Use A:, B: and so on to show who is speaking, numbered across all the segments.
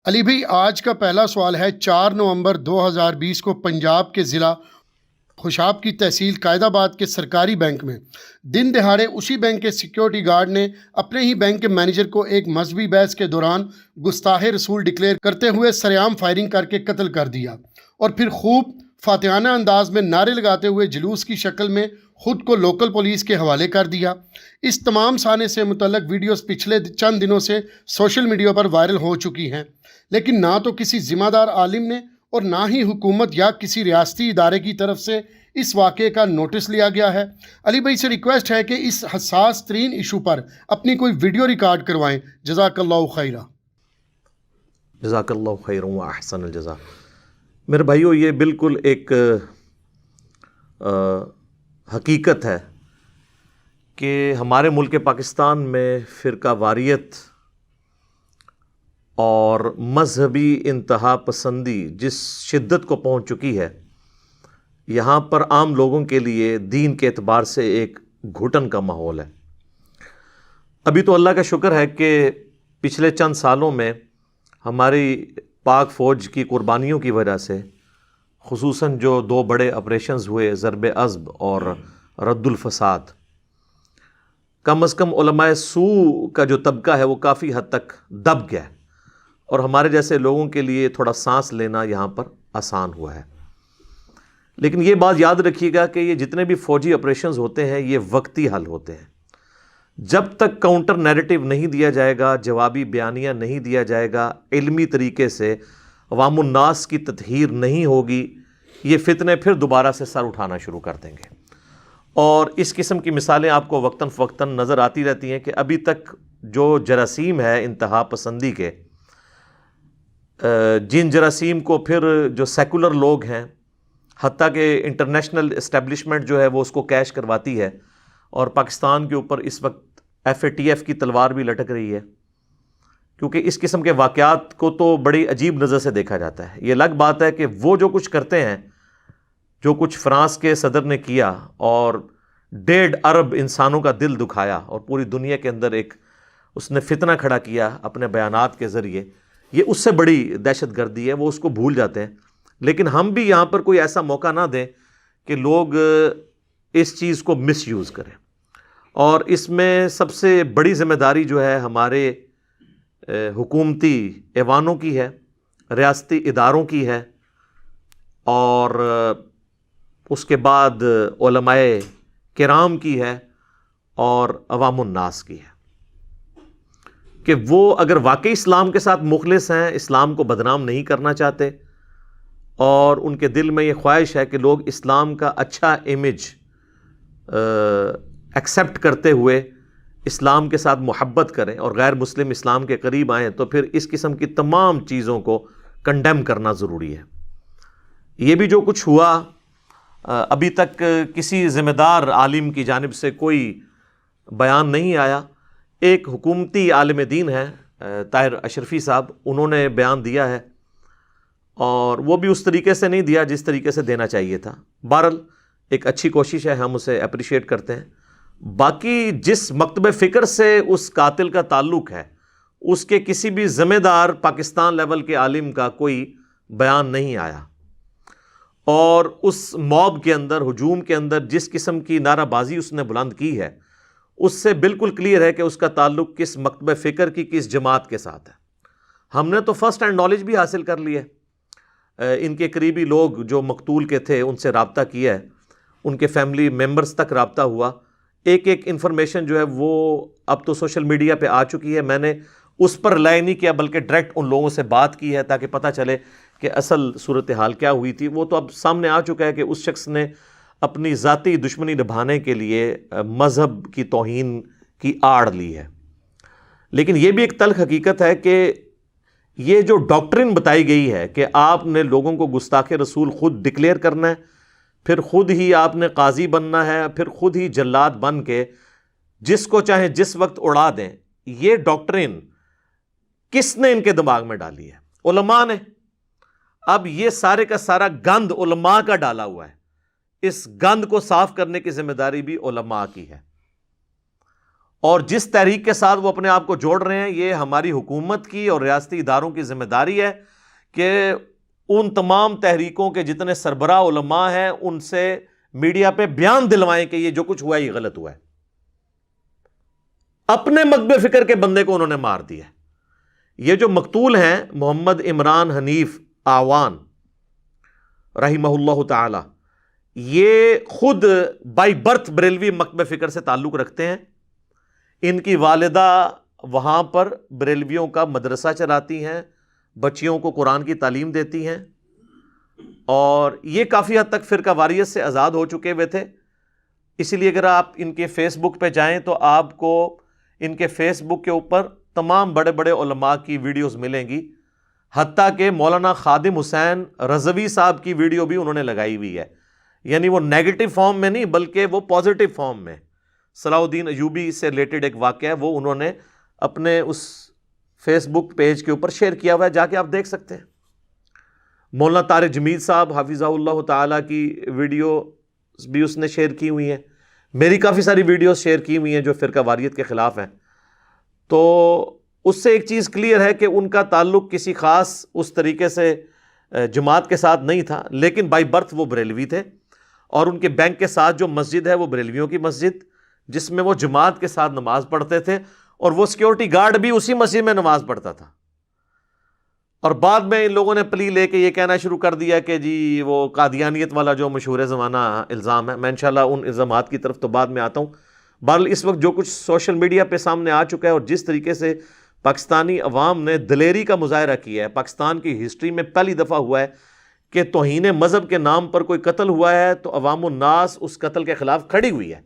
A: علی بھائی، آج کا پہلا سوال ہے 4 نومبر 2020 کو پنجاب کے ضلع خوشاب کی تحصیل قائد آباد کے سرکاری بینک میں دن دہاڑے اسی بینک کے سیکیورٹی گارڈ نے اپنے ہی بینک کے مینیجر کو ایک مذہبی بحث کے دوران گستاخ رسول ڈکلیئر کرتے ہوئے سرعام فائرنگ کر کے قتل کر دیا اور پھر خوب فاتحانہ انداز میں نعرے لگاتے ہوئے جلوس کی شکل میں خود کو لوکل پولیس کے حوالے کر دیا۔ اس تمام سانے سے متعلق ویڈیوز پچھلے چند دنوں سے سوشل میڈیا پر وائرل ہو چکی ہیں، لیکن نہ تو کسی ذمہ دار عالم نے اور نہ ہی حکومت یا کسی ریاستی ادارے کی طرف سے اس واقعے کا نوٹس لیا گیا ہے۔ علی بھائی سے ریکویسٹ ہے کہ اس حساس ترین ایشو پر اپنی کوئی ویڈیو ریکارڈ کروائیں۔ جزاک اللہ خیرہ۔
B: جزاک اللہ خیر و احسن الجزا۔ میرے بھائیو، یہ بالکل ایک حقیقت ہے کہ ہمارے ملک پاکستان میں فرقہ واریت اور مذہبی انتہا پسندی جس شدت کو پہنچ چکی ہے، یہاں پر عام لوگوں کے لیے دین کے اعتبار سے ایک گھٹن کا ماحول ہے۔ ابھی تو اللہ کا شکر ہے کہ پچھلے چند سالوں میں ہماری پاک فوج کی قربانیوں کی وجہ سے، خصوصاً جو 2 بڑے آپریشنز ہوئے، ضرب عصب اور رد الفساد، کم از کم علماء سوء کا جو طبقہ ہے وہ کافی حد تک دب گیا ہے اور ہمارے جیسے لوگوں کے لیے تھوڑا سانس لینا یہاں پر آسان ہوا ہے۔ لیکن یہ بات یاد رکھیے گا کہ یہ جتنے بھی فوجی آپریشنز ہوتے ہیں یہ وقتی حل ہوتے ہیں۔ جب تک کاؤنٹر نیریٹو نہیں دیا جائے گا، جوابی بیانیہ نہیں دیا جائے گا، علمی طریقے سے عوام الناس کی تطہیر نہیں ہوگی، یہ فتنے پھر دوبارہ سے سر اٹھانا شروع کر دیں گے۔ اور اس قسم کی مثالیں آپ کو وقتاً فوقتاً نظر آتی رہتی ہیں کہ ابھی تک جو جراثیم ہے انتہا پسندی کے، جن جراثیم کو پھر جو سیکولر لوگ ہیں، حتیٰ کہ انٹرنیشنل اسٹیبلشمنٹ جو ہے وہ اس کو کیش کرواتی ہے، اور پاکستان کے اوپر اس وقت FATF کی تلوار بھی لٹک رہی ہے، کیونکہ اس قسم کے واقعات کو تو بڑی عجیب نظر سے دیکھا جاتا ہے۔ یہ الگ بات ہے کہ وہ جو کچھ کرتے ہیں، جو کچھ فرانس کے صدر نے کیا اور 1.5 ارب انسانوں کا دل دکھایا اور پوری دنیا کے اندر ایک اس نے فتنہ کھڑا کیا اپنے بیانات کے ذریعے، یہ اس سے بڑی دہشت گردی ہے، وہ اس کو بھول جاتے ہیں۔ لیکن ہم بھی یہاں پر کوئی ایسا موقع نہ دیں کہ لوگ اس چیز کو مس یوز کریں، اور اس میں سب سے بڑی ذمہ داری جو ہے ہمارے حکومتی ایوانوں کی ہے، ریاستی اداروں کی ہے، اور اس کے بعد علماء کرام کی ہے، اور عوام الناس کی ہے، کہ وہ اگر واقعی اسلام کے ساتھ مخلص ہیں، اسلام کو بدنام نہیں کرنا چاہتے، اور ان کے دل میں یہ خواہش ہے کہ لوگ اسلام کا اچھا امیج ایکسیپٹ کرتے ہوئے اسلام کے ساتھ محبت کریں اور غیر مسلم اسلام کے قریب آئیں، تو پھر اس قسم کی تمام چیزوں کو کنڈیم کرنا ضروری ہے۔ یہ بھی جو کچھ ہوا، ابھی تک کسی ذمہ دار عالم کی جانب سے کوئی بیان نہیں آیا۔ ایک حکومتی عالم دین ہے طاہر اشرفی صاحب، انہوں نے بیان دیا ہے، اور وہ بھی اس طریقے سے نہیں دیا جس طریقے سے دینا چاہیے تھا۔ بہرحال ایک اچھی کوشش ہے، ہم اسے اپریشیٹ کرتے ہیں۔ باقی جس مکتب فکر سے اس قاتل کا تعلق ہے، اس کے کسی بھی ذمہ دار پاکستان لیول کے عالم کا کوئی بیان نہیں آیا، اور اس موب کے اندر، ہجوم کے اندر جس قسم کی نعرہ بازی اس نے بلند کی ہے، اس سے بالکل کلیئر ہے کہ اس کا تعلق کس مکتب فکر کی کس جماعت کے ساتھ ہے۔ ہم نے تو فرسٹ ہینڈ نالج بھی حاصل کر لی ہے، ان کے قریبی لوگ جو مقتول کے تھے ان سے رابطہ کیا ہے، ان کے فیملی ممبرز تک رابطہ ہوا، ایک انفارمیشن جو ہے وہ اب تو سوشل میڈیا پہ آ چکی ہے۔ میں نے اس پر رلائی نہیں کیا، بلکہ ڈائریکٹ ان لوگوں سے بات کی ہے تاکہ پتہ چلے کہ اصل صورتحال کیا ہوئی تھی۔ وہ تو اب سامنے آ چکا ہے کہ اس شخص نے اپنی ذاتی دشمنی نبھانے کے لیے مذہب کی توہین کی آڑ لی ہے۔ لیکن یہ بھی ایک تلخ حقیقت ہے کہ یہ جو ڈاکٹرن بتائی گئی ہے کہ آپ نے لوگوں کو گستاخ رسول خود ڈکلیئر کرنا ہے، پھر خود ہی آپ نے قاضی بننا ہے، پھر خود ہی جلاد بن کے جس کو چاہیں جس وقت اڑا دیں، یہ ڈاکٹرن کس نے ان کے دماغ میں ڈالی ہے؟ علماء نے۔ اب یہ سارے کا سارا گند علماء کا ڈالا ہوا ہے، اس گند کو صاف کرنے کی ذمہ داری بھی علماء کی ہے، اور جس تحریک کے ساتھ وہ اپنے آپ کو جوڑ رہے ہیں، یہ ہماری حکومت کی اور ریاستی اداروں کی ذمہ داری ہے کہ ان تمام تحریکوں کے جتنے سربراہ علماء ہیں ان سے میڈیا پہ بیان دلوائیں کہ یہ جو کچھ ہوا ہے یہ غلط ہوا ہے۔ اپنے مکتب فکر کے بندے کو انہوں نے مار دیا۔ یہ جو مقتول ہیں محمد عمران حنیف آوان رحمہ اللہ تعالی، یہ خود بائی برتھ بریلوی مکتب فکر سے تعلق رکھتے ہیں۔ ان کی والدہ وہاں پر بریلویوں کا مدرسہ چلاتی ہیں، بچیوں کو قرآن کی تعلیم دیتی ہیں، اور یہ کافی حد تک فرقہ واریت سے آزاد ہو چکے ہوئے تھے۔ اسی لیے اگر آپ ان کے فیس بک پہ جائیں تو آپ کو ان کے فیس بک کے اوپر تمام بڑے بڑے علماء کی ویڈیوز ملیں گی، حتیٰ کہ مولانا خادم حسین رضوی صاحب کی ویڈیو بھی انہوں نے لگائی ہوئی ہے، یعنی وہ نیگیٹو فارم میں نہیں بلکہ وہ پازیٹو فارم میں۔ صلاح الدین ایوبی سے ریلیٹڈ ایک واقعہ ہے، وہ انہوں نے اپنے اس فیس بک پیج کے اوپر شیئر کیا ہوا ہے، جا کے آپ دیکھ سکتے ہیں۔ مولانا طارق جمیل صاحب حفظہ اللہ تعالیٰ کی ویڈیو بھی اس نے شیئر کی ہوئی ہیں، میری کافی ساری ویڈیوز شیئر کی ہوئی ہیں جو فرقہ واریت کے خلاف ہیں۔ تو اس سے ایک چیز کلیئر ہے کہ ان کا تعلق کسی خاص اس طریقے سے جماعت کے ساتھ نہیں تھا، لیکن بائی برتھ وہ بریلوی تھے، اور ان کے بینک کے ساتھ جو مسجد ہے وہ بریلویوں کی مسجد، جس میں وہ جماعت کے ساتھ نماز پڑھتے تھے، اور وہ سیکیورٹی گارڈ بھی اسی مسجد میں نماز پڑھتا تھا۔ اور بعد میں ان لوگوں نے پلی لے کے یہ کہنا شروع کر دیا کہ جی وہ قادیانیت والا جو مشہور زمانہ الزام ہے۔ میں انشاءاللہ ان الزامات کی طرف تو بعد میں آتا ہوں۔ بہرحال اس وقت جو کچھ سوشل میڈیا پہ سامنے آ چکا ہے، اور جس طریقے سے پاکستانی عوام نے دلیری کا مظاہرہ کیا ہے، پاکستان کی ہسٹری میں پہلی دفعہ ہوا ہے کہ توہین مذہب کے نام پر کوئی قتل ہوا ہے تو عوام الناس اس قتل کے خلاف کھڑی ہوئی ہے۔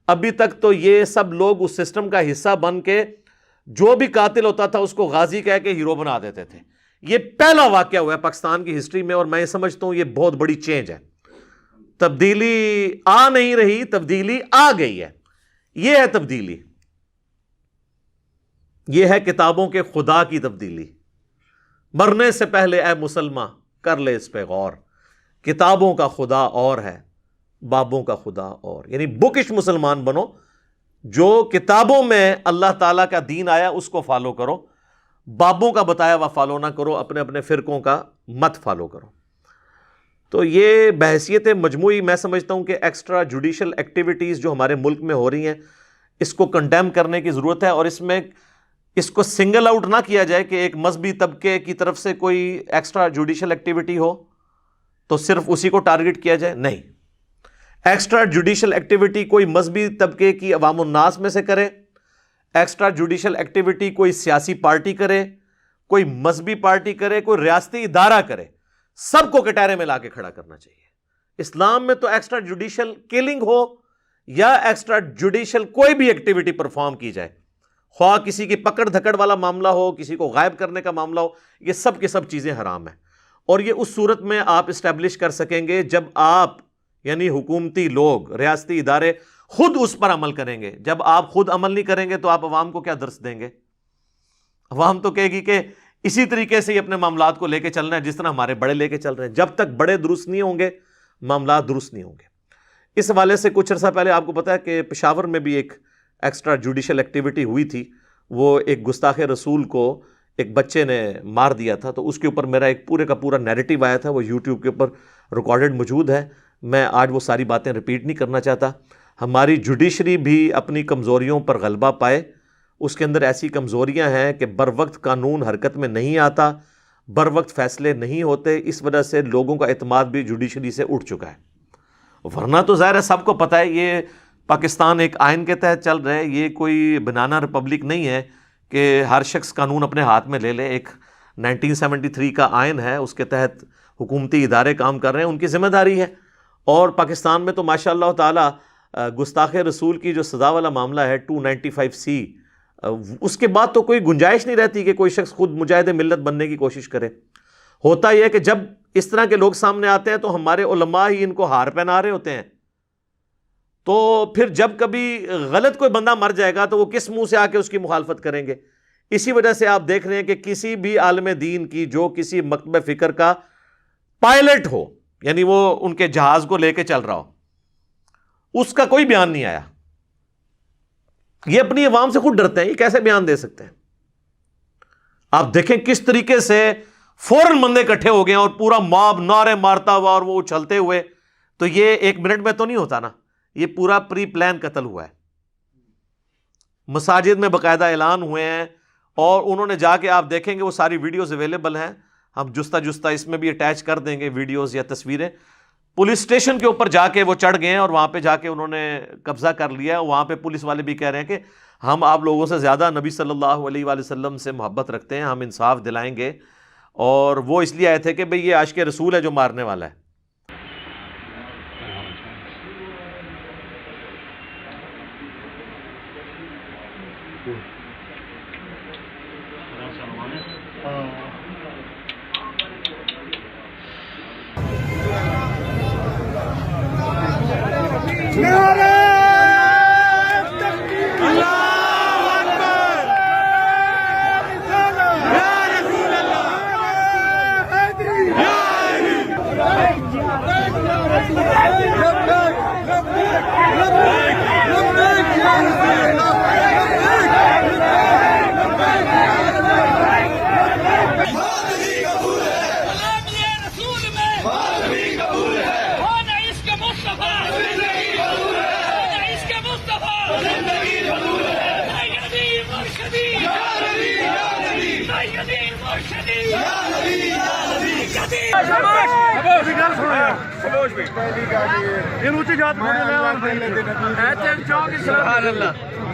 B: ابھی تک تو یہ سب لوگ اس سسٹم کا حصہ بن کے جو بھی قاتل ہوتا تھا اس کو غازی کہہ کے ہیرو بنا دیتے تھے۔ یہ پہلا واقعہ ہوا ہے پاکستان کی ہسٹری میں، اور میں یہ سمجھتا ہوں یہ بہت بڑی چینج ہے۔ تبدیلی آ نہیں رہی، تبدیلی آ گئی ہے۔ یہ ہے تبدیلی، یہ ہے کتابوں کے خدا کی تبدیلی۔ مرنے سے پہلے اے مسلمان کر لے اس پہ غور، کتابوں کا خدا اور ہے، بابوں کا خدا اور، یعنی بکش مسلمان بنو، جو کتابوں میں اللہ تعالیٰ کا دین آیا اس کو فالو کرو، بابوں کا بتایا ہوا فالو نہ کرو، اپنے اپنے فرقوں کا مت فالو کرو۔ تو یہ بحیثیت مجموعی میں سمجھتا ہوں کہ ایکسٹرا جوڈیشل ایکٹیویٹیز جو ہمارے ملک میں ہو رہی ہیں اس کو کنڈیم کرنے کی ضرورت ہے، اور اس میں اس کو سنگل آؤٹ نہ کیا جائے کہ ایک مذہبی طبقے کی طرف سے کوئی ایکسٹرا جوڈیشل ایکٹیویٹی ہو تو صرف اسی کو ٹارگٹ کیا جائے، نہیں۔ ایکسٹرا جوڈیشل ایکٹیویٹی کوئی مذہبی طبقے کی عوام الناس میں سے کرے، ایکسٹرا جوڈیشل ایکٹیویٹی کوئی سیاسی پارٹی کرے، کوئی مذہبی پارٹی کرے، کوئی ریاستی ادارہ کرے، سب کو کٹہرے میں لا کے کھڑا کرنا چاہیے۔ اسلام میں تو ایکسٹرا جوڈیشل کلنگ ہو یا ایکسٹرا جوڈیشل کوئی بھی ایکٹیویٹی پرفارم کی جائے، خواہ کسی کی پکڑ دھکڑ والا معاملہ ہو، کسی کو غائب کرنے کا معاملہ ہو، یہ سب کی سب چیزیں حرام ہیں۔ اور یہ اس صورت میں آپ اسٹیبلش کر سکیں گے جب آپ یعنی حکومتی لوگ، ریاستی ادارے خود اس پر عمل کریں گے۔ جب آپ خود عمل نہیں کریں گے تو آپ عوام کو کیا درس دیں گے؟ عوام تو کہے گی کہ اسی طریقے سے ہی اپنے معاملات کو لے کے چلنا ہے جس طرح ہمارے بڑے لے کے چل رہے ہیں۔ جب تک بڑے درست نہیں ہوں گے معاملات درست نہیں ہوں گے۔ اس حوالے سے کچھ عرصہ پہلے آپ کو پتا ہے کہ پشاور میں بھی ایک ایکسٹرا جوڈیشل ایکٹیویٹی ہوئی تھی، وہ ایک گستاخ رسول کو ایک بچے نے مار دیا تھا، تو اس کے اوپر میرا ایک پورے کا پورا نیریٹو آیا تھا، وہ یوٹیوب کے اوپر ریکارڈڈ موجود ہے۔ میں آج وہ ساری باتیں ریپیٹ نہیں کرنا چاہتا۔ ہماری جوڈیشری بھی اپنی کمزوریوں پر غلبہ پائے، اس کے اندر ایسی کمزوریاں ہیں کہ بر وقت قانون حرکت میں نہیں آتا، بر وقت فیصلے نہیں ہوتے، اس وجہ سے لوگوں کا اعتماد بھی جوڈیشری سے اٹھ چکا ہے۔ ورنہ تو ظاہر ہے سب کو پتہ ہے یہ پاکستان ایک آئین کے تحت چل رہا ہے، یہ کوئی بنانا ریپبلک نہیں ہے کہ ہر شخص قانون اپنے ہاتھ میں لے لے۔ ایک 1973 کا آئین ہے، اس کے تحت حکومتی ادارے کام کر رہے ہیں، ان کی ذمہ داری ہے۔ اور پاکستان میں تو ماشاء اللہ تعالی گستاخ رسول کی جو سزا والا معاملہ ہے 295C، اس کے بعد تو کوئی گنجائش نہیں رہتی کہ کوئی شخص خود مجاہد ملت بننے کی کوشش کرے۔ ہوتا یہ ہے کہ جب اس طرح کے لوگ سامنے آتے ہیں تو ہمارے علماء ہی ان کو ہار پہنا رہے ہوتے ہیں، تو پھر جب کبھی غلط کوئی بندہ مر جائے گا تو وہ کس منہ سے آ کے اس کی مخالفت کریں گے؟ اسی وجہ سے آپ دیکھ رہے ہیں کہ کسی بھی عالم دین کی جو کسی مکتب فکر کا پائلٹ ہو، یعنی وہ ان کے جہاز کو لے کے چل رہا ہو، اس کا کوئی بیان نہیں آیا۔ یہ اپنی عوام سے خود ڈرتے ہیں، یہ کیسے بیان دے سکتے ہیں؟ آپ دیکھیں کس طریقے سے فوراً بندے اکٹھے ہو گئے اور پورا موب نعرے مارتا ہوا اور وہ اچھلتے ہوئے. تو یہ ایک منٹ میں تو نہیں ہوتا نا، یہ پورا پری پلان قتل ہوا ہے. مساجد میں باقاعدہ اعلان ہوئے ہیں، اور انہوں نے جا کے، آپ دیکھیں گے وہ ساری ویڈیوز اویلیبل ہیں، ہم جستہ اس میں بھی اٹیچ کر دیں گے ویڈیوز یا تصویریں. پولیس اسٹیشن کے اوپر جا کے وہ چڑھ گئے ہیں اور وہاں پہ جا کے انہوں نے قبضہ کر لیا. وہاں پہ پولیس والے بھی کہہ رہے ہیں کہ ہم آپ لوگوں سے زیادہ نبی صلی اللہ علیہ وآلہ وسلم سے محبت رکھتے ہیں، ہم انصاف دلائیں گے. اور وہ اس لیے آئے تھے کہ بھئی یہ عاشق رسول ہے جو مارنے والا ہے.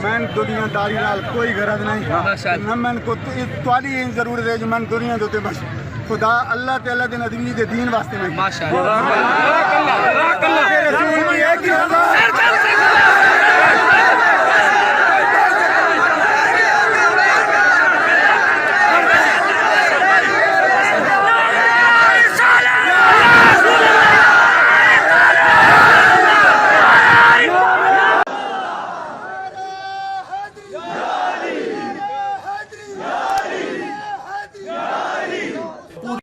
C: میں دنیا داری نال کوئی غرض نہیں، نہ میں کو توالی ضرورت ہے جو میں دنیا دے بس خدا اللہ تعالی دے نبی دے دین واسطے نہیں.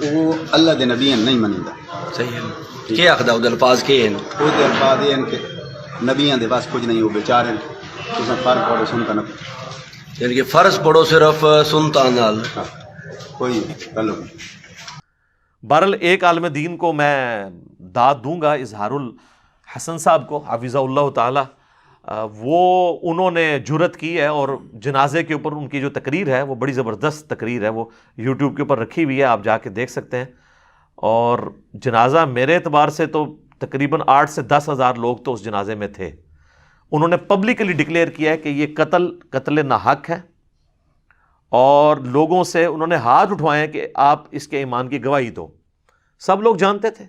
C: وہ اللہ دے نبی نہیں منیدا.
D: صحیح ہے. کیا آخدا وہ الفاظ کے ہیں؟
C: وہ دے الفاظ ہیں کہ نبیاں دے پاس کچھ نہیں، وہ بیچارے تساں فرق پڑھو سنتا نہ،
D: یعنی کہ فرض پڑھو صرف سنتا نال
C: کوئی تعلق نہیں.
B: بہرحال ایک عالم دین کو میں داد دوں گا، اظہار الحسن صاحب کو حفظہ اللہ تعالی. وہ انہوں نے جرت کی ہے، اور جنازے کے اوپر ان کی جو تقریر ہے وہ بڑی زبردست تقریر ہے، وہ یوٹیوب کے اوپر رکھی ہوئی ہے، آپ جا کے دیکھ سکتے ہیں. اور جنازہ میرے اعتبار سے تو تقریباً 8 سے 10 ہزار لوگ تو اس جنازے میں تھے. انہوں نے پبلکلی ڈکلیئر کیا ہے کہ یہ قتل ناحق ہے، اور لوگوں سے انہوں نے ہاتھ اٹھوائے ہیں کہ آپ اس کے ایمان کی گواہی دو. سب لوگ جانتے تھے،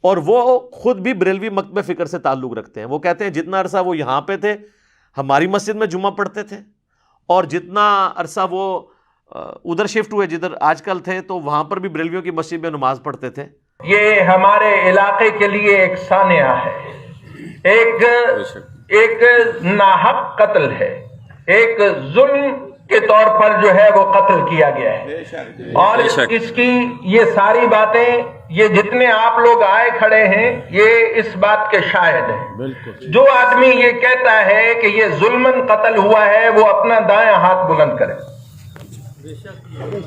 B: اور وہ خود بھی بریلوی مکتب فکر سے تعلق رکھتے ہیں. وہ کہتے ہیں جتنا عرصہ وہ یہاں پہ تھے ہماری مسجد میں جمعہ پڑھتے تھے، اور جتنا عرصہ وہ ادھر شفٹ ہوئے جدھر آج کل تھے تو وہاں پر بھی بریلویوں کی مسجد میں نماز پڑھتے تھے.
E: یہ ہمارے علاقے کے لیے ایک سانحہ ہے، ایک ناحق قتل ہے، ایک ظلم کے طور پر جو ہے وہ قتل کیا گیا ہے. اور اس کی یہ ساری باتیں، یہ جتنے آپ لوگ آئے کھڑے ہیں یہ اس بات کے شاہد ہیں. جو آدمی یہ کہتا ہے کہ یہ ظلمن قتل ہوا ہے وہ اپنا دائیں ہاتھ بلند کرے.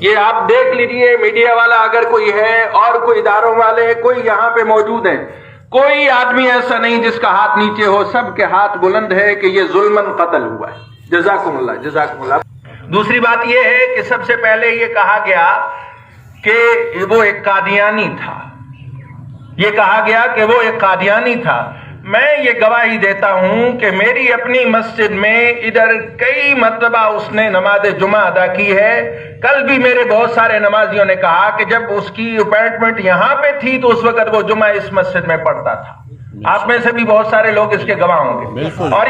E: یہ آپ دیکھ لیجئے، میڈیا والا اگر کوئی ہے اور کوئی اداروں والے کوئی یہاں پہ موجود ہیں، کوئی آدمی ایسا نہیں جس کا ہاتھ نیچے ہو، سب کے ہاتھ بلند ہے کہ یہ ظلمن قتل ہوا ہے. جزاکم اللہ، جزاکم اللہ. دوسری بات یہ ہے کہ سب سے پہلے یہ کہا گیا کہ وہ ایک قادیانی تھا، یہ کہا گیا کہ وہ ایک قادیانی تھا. میں یہ گواہی دیتا ہوں کہ میری اپنی مسجد میں ادھر کئی مرتبہ اس نے نماز جمعہ ادا کی ہے. کل بھی میرے بہت سارے نمازیوں نے کہا کہ جب اس کی اپائنٹمنٹ یہاں پہ تھی تو اس وقت وہ جمعہ اس مسجد میں پڑھتا تھا. آپ میں سے بھی بہت سارے لوگ اس کے گواہ ہوں گے. اور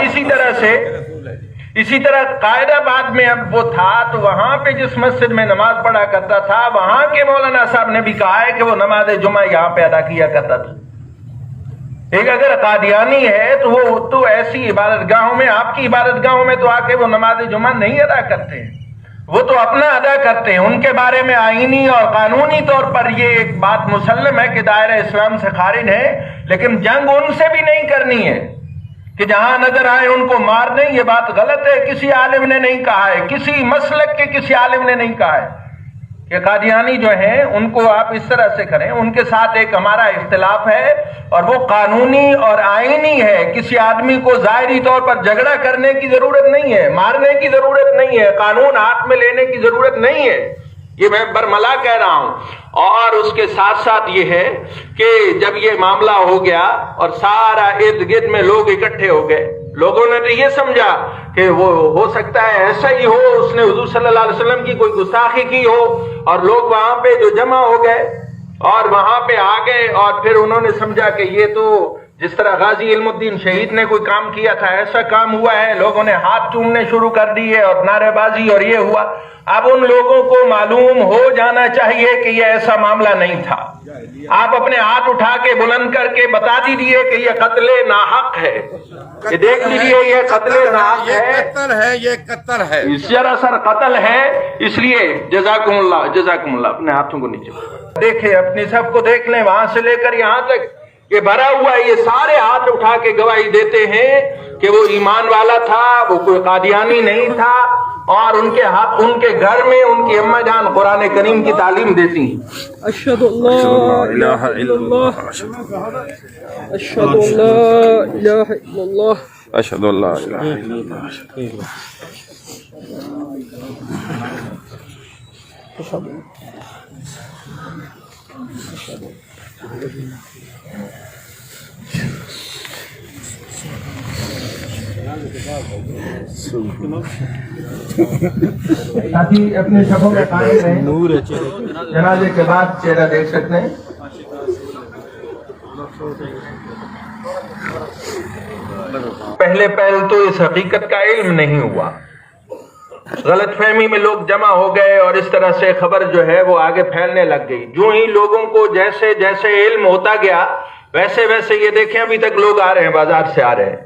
E: اسی طرح قائد آباد میں اب وہ تھا تو وہاں پہ جس مسجد میں نماز پڑھا کرتا تھا وہاں کے مولانا صاحب نے بھی کہا ہے کہ وہ نماز جمعہ یہاں پہ ادا کیا کرتا تھا. ایک اگر قادیانی ہے تو وہ تو ایسی عبادت گاہوں میں، آپ کی عبادت گاہوں میں تو آ کے وہ نماز جمعہ نہیں ادا کرتے ہیں، وہ تو اپنا ادا کرتے ہیں. ان کے بارے میں آئینی اور قانونی طور پر یہ ایک بات مسلم ہے کہ دائرہ اسلام سے خارج ہے، لیکن جنگ ان سے بھی نہیں کرنی ہے. کہ جہاں نظر آئے ان کو مار دیں، یہ بات غلط ہے، کسی عالم نے نہیں کہا ہے، کسی مسلک کے کسی عالم نے نہیں کہا ہے کہ قادیانی جو ہیں ان کو آپ اس طرح سے کریں۔ ان کے ساتھ ایک ہمارا اختلاف ہے اور وہ قانونی اور آئینی ہے۔ کسی آدمی کو ظاہری طور پر جھگڑا کرنے کی ضرورت نہیں ہے، مارنے کی ضرورت نہیں ہے، قانون ہاتھ میں لینے کی ضرورت نہیں ہے، یہ میں برملا کہہ رہا ہوں۔ اور اس کے ساتھ ساتھ یہ ہے کہ جب یہ معاملہ ہو گیا اور سارا ارد گرد میں لوگ اکٹھے ہو گئے، لوگوں نے تو یہ سمجھا کہ وہ ہو سکتا ہے ایسا ہی ہو، اس نے حضور صلی اللہ علیہ وسلم کی کوئی گستاخی کی ہو، اور لوگ وہاں پہ جو جمع ہو گئے اور وہاں پہ آ گئے، اور پھر انہوں نے سمجھا کہ یہ تو جس طرح غازی علم الدین شہید نے کوئی کام کیا تھا ایسا کام ہوا ہے، لوگوں نے ہاتھ چومنے شروع کر دیے اور نعرے بازی اور یہ ہوا۔ اب ان لوگوں کو معلوم ہو جانا چاہیے کہ یہ ایسا معاملہ نہیں تھا۔ آپ اپنے ہاتھ اٹھا کے بلند کر کے بتا دیجیے کہ یہ قتل ناحق ہے، یہ دیکھ لیجیے یہ قتل ناحق ہے،
F: یہ قتل ہے،
E: سراسر قتل ہے۔ اس لیے جزاکم اللہ، اپنے ہاتھوں کو نیچے دیکھیں، اپنی صف کو دیکھ لیں، وہاں سے لے کر یہاں تک یہ بھرا ہوا ہے، یہ سارے ہاتھ اٹھا کے گواہی دیتے ہیں کہ وہ ایمان والا تھا، وہ کوئی قادیانی نہیں تھا، اور ان کے ہاتھ ان کے گھر میں ان کی اماں جان قرآن کریم کی تعلیم دیتی ہیں۔
G: اشہد ان لا الہ الا اللہ، اشہد ان لا الہ الا اللہ،
F: اشہد ان لا الہ الا اللہ۔
E: ساتھی اپنے شبوں میں قائم رہیں، جنازے کے بعد چہرہ دیکھ سکتے ہیں۔ پہلے تو اس حقیقت کا علم نہیں ہوا، غلط فہمی میں لوگ جمع ہو گئے اور اس طرح سے خبر جو ہے وہ آگے پھیلنے لگ گئی۔ جو ہی لوگوں کو جیسے جیسے علم ہوتا گیا ویسے ویسے یہ دیکھیں ابھی تک لوگ آ رہے ہیں، بازار سے آ رہے ہیں،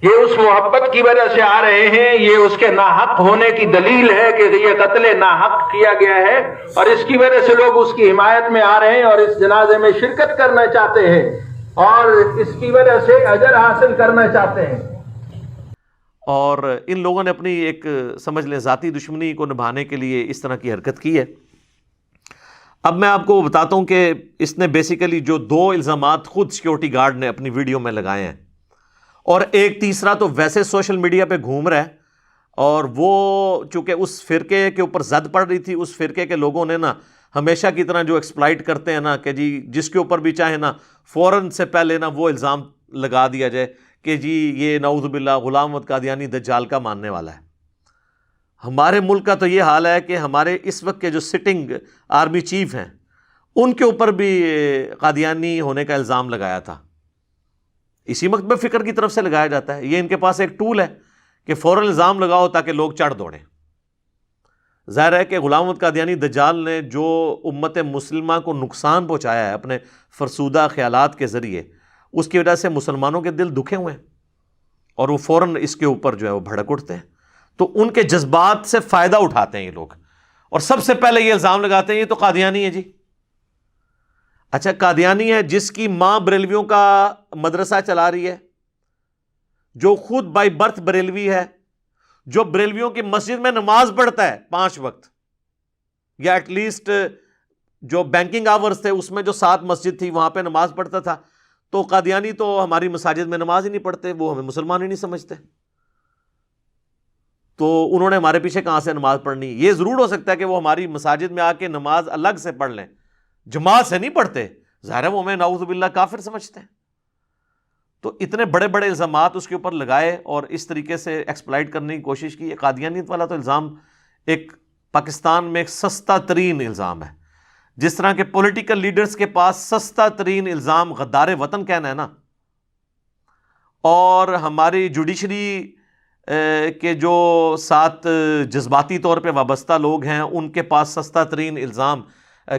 E: یہ اس محبت کی وجہ سے آ رہے ہیں، یہ اس کے ناحق ہونے کی دلیل ہے کہ یہ قتل ناحق کیا گیا ہے، اور اس کی وجہ سے لوگ اس کی حمایت میں آ رہے ہیں اور اس جنازے میں شرکت کرنا چاہتے ہیں اور اس کی وجہ سے اجر حاصل کرنا چاہتے ہیں۔
B: اور ان لوگوں نے اپنی ایک سمجھ لیں ذاتی دشمنی کو نبھانے کے لیے اس طرح کی حرکت کی ہے۔ اب میں آپ کو بتاتا ہوں کہ اس نے بیسیکلی جو 2 الزامات خود سیکیورٹی گارڈ نے اپنی ویڈیو میں لگائے ہیں، اور ایک تیسرا تو ویسے سوشل میڈیا پہ گھوم رہا ہے، اور وہ چونکہ اس فرقے کے اوپر زد پڑ رہی تھی، اس فرقے کے لوگوں نے نا ہمیشہ کی طرح جو ایکسپلائٹ کرتے ہیں نا کہ جی جس کے اوپر بھی چاہے نا فوراً سے پہلے نا وہ الزام لگا دیا جائے کہ جی یہ نعوذ باللہ غلام محمد قادیانی دجال کا ماننے والا ہے۔ ہمارے ملک کا تو یہ حال ہے کہ ہمارے اس وقت کے جو سٹنگ آرمی چیف ہیں ان کے اوپر بھی قادیانی ہونے کا الزام لگایا تھا، اسی مکتب فکر کی طرف سے لگایا جاتا ہے۔ یہ ان کے پاس ایک ٹول ہے کہ فوراً الزام لگاؤ تاکہ لوگ چڑھ دوڑیں۔ ظاہر ہے کہ غلام محمد قادیانی دجال نے جو امت مسلمہ کو نقصان پہنچایا ہے اپنے فرسودہ خیالات کے ذریعے، اس کی وجہ سے مسلمانوں کے دل دکھے ہوئے ہیں اور وہ فوراً اس کے اوپر جو ہے وہ بھڑک اٹھتے ہیں۔ تو ان کے جذبات سے فائدہ اٹھاتے ہیں یہ لوگ، اور سب سے پہلے یہ الزام لگاتے ہیں یہ تو قادیانی ہے جی۔ اچھا قادیانی ہے جس کی ماں بریلویوں کا مدرسہ چلا رہی ہے، جو خود بائی برتھ بریلوی ہے، جو بریلویوں کی مسجد میں نماز پڑھتا ہے 5 وقت، یا ایٹ لیسٹ جو بینکنگ آورز تھے اس میں جو 7 مسجد تھی وہاں پہ نماز پڑھتا تھا، تو قادیانی تو ہماری مساجد میں نماز ہی نہیں پڑھتے، وہ ہمیں مسلمان ہی نہیں سمجھتے، تو انہوں نے ہمارے پیچھے کہاں سے نماز پڑھنی؟ یہ ضرور ہو سکتا ہے کہ وہ ہماری مساجد میں آ کے نماز الگ سے پڑھ لیں، جماعت سے نہیں پڑھتے، ظاہر ہے وہ ہمیں نعوذ باللہ کافر سمجھتے ہیں۔ تو اتنے بڑے بڑے الزامات اس کے اوپر لگائے اور اس طریقے سے ایکسپلائٹ کرنے کی کوشش کی۔ قادیانیت والا تو الزام ایک پاکستان میں ایک سستا ترین الزام ہے، جس طرح کے پولیٹیکل لیڈرز کے پاس سستا ترین الزام غدار وطن کہنا ہے نا، اور ہماری جوڈیشری کے جو ساتھ جذباتی طور پہ وابستہ لوگ ہیں ان کے پاس سستا ترین الزام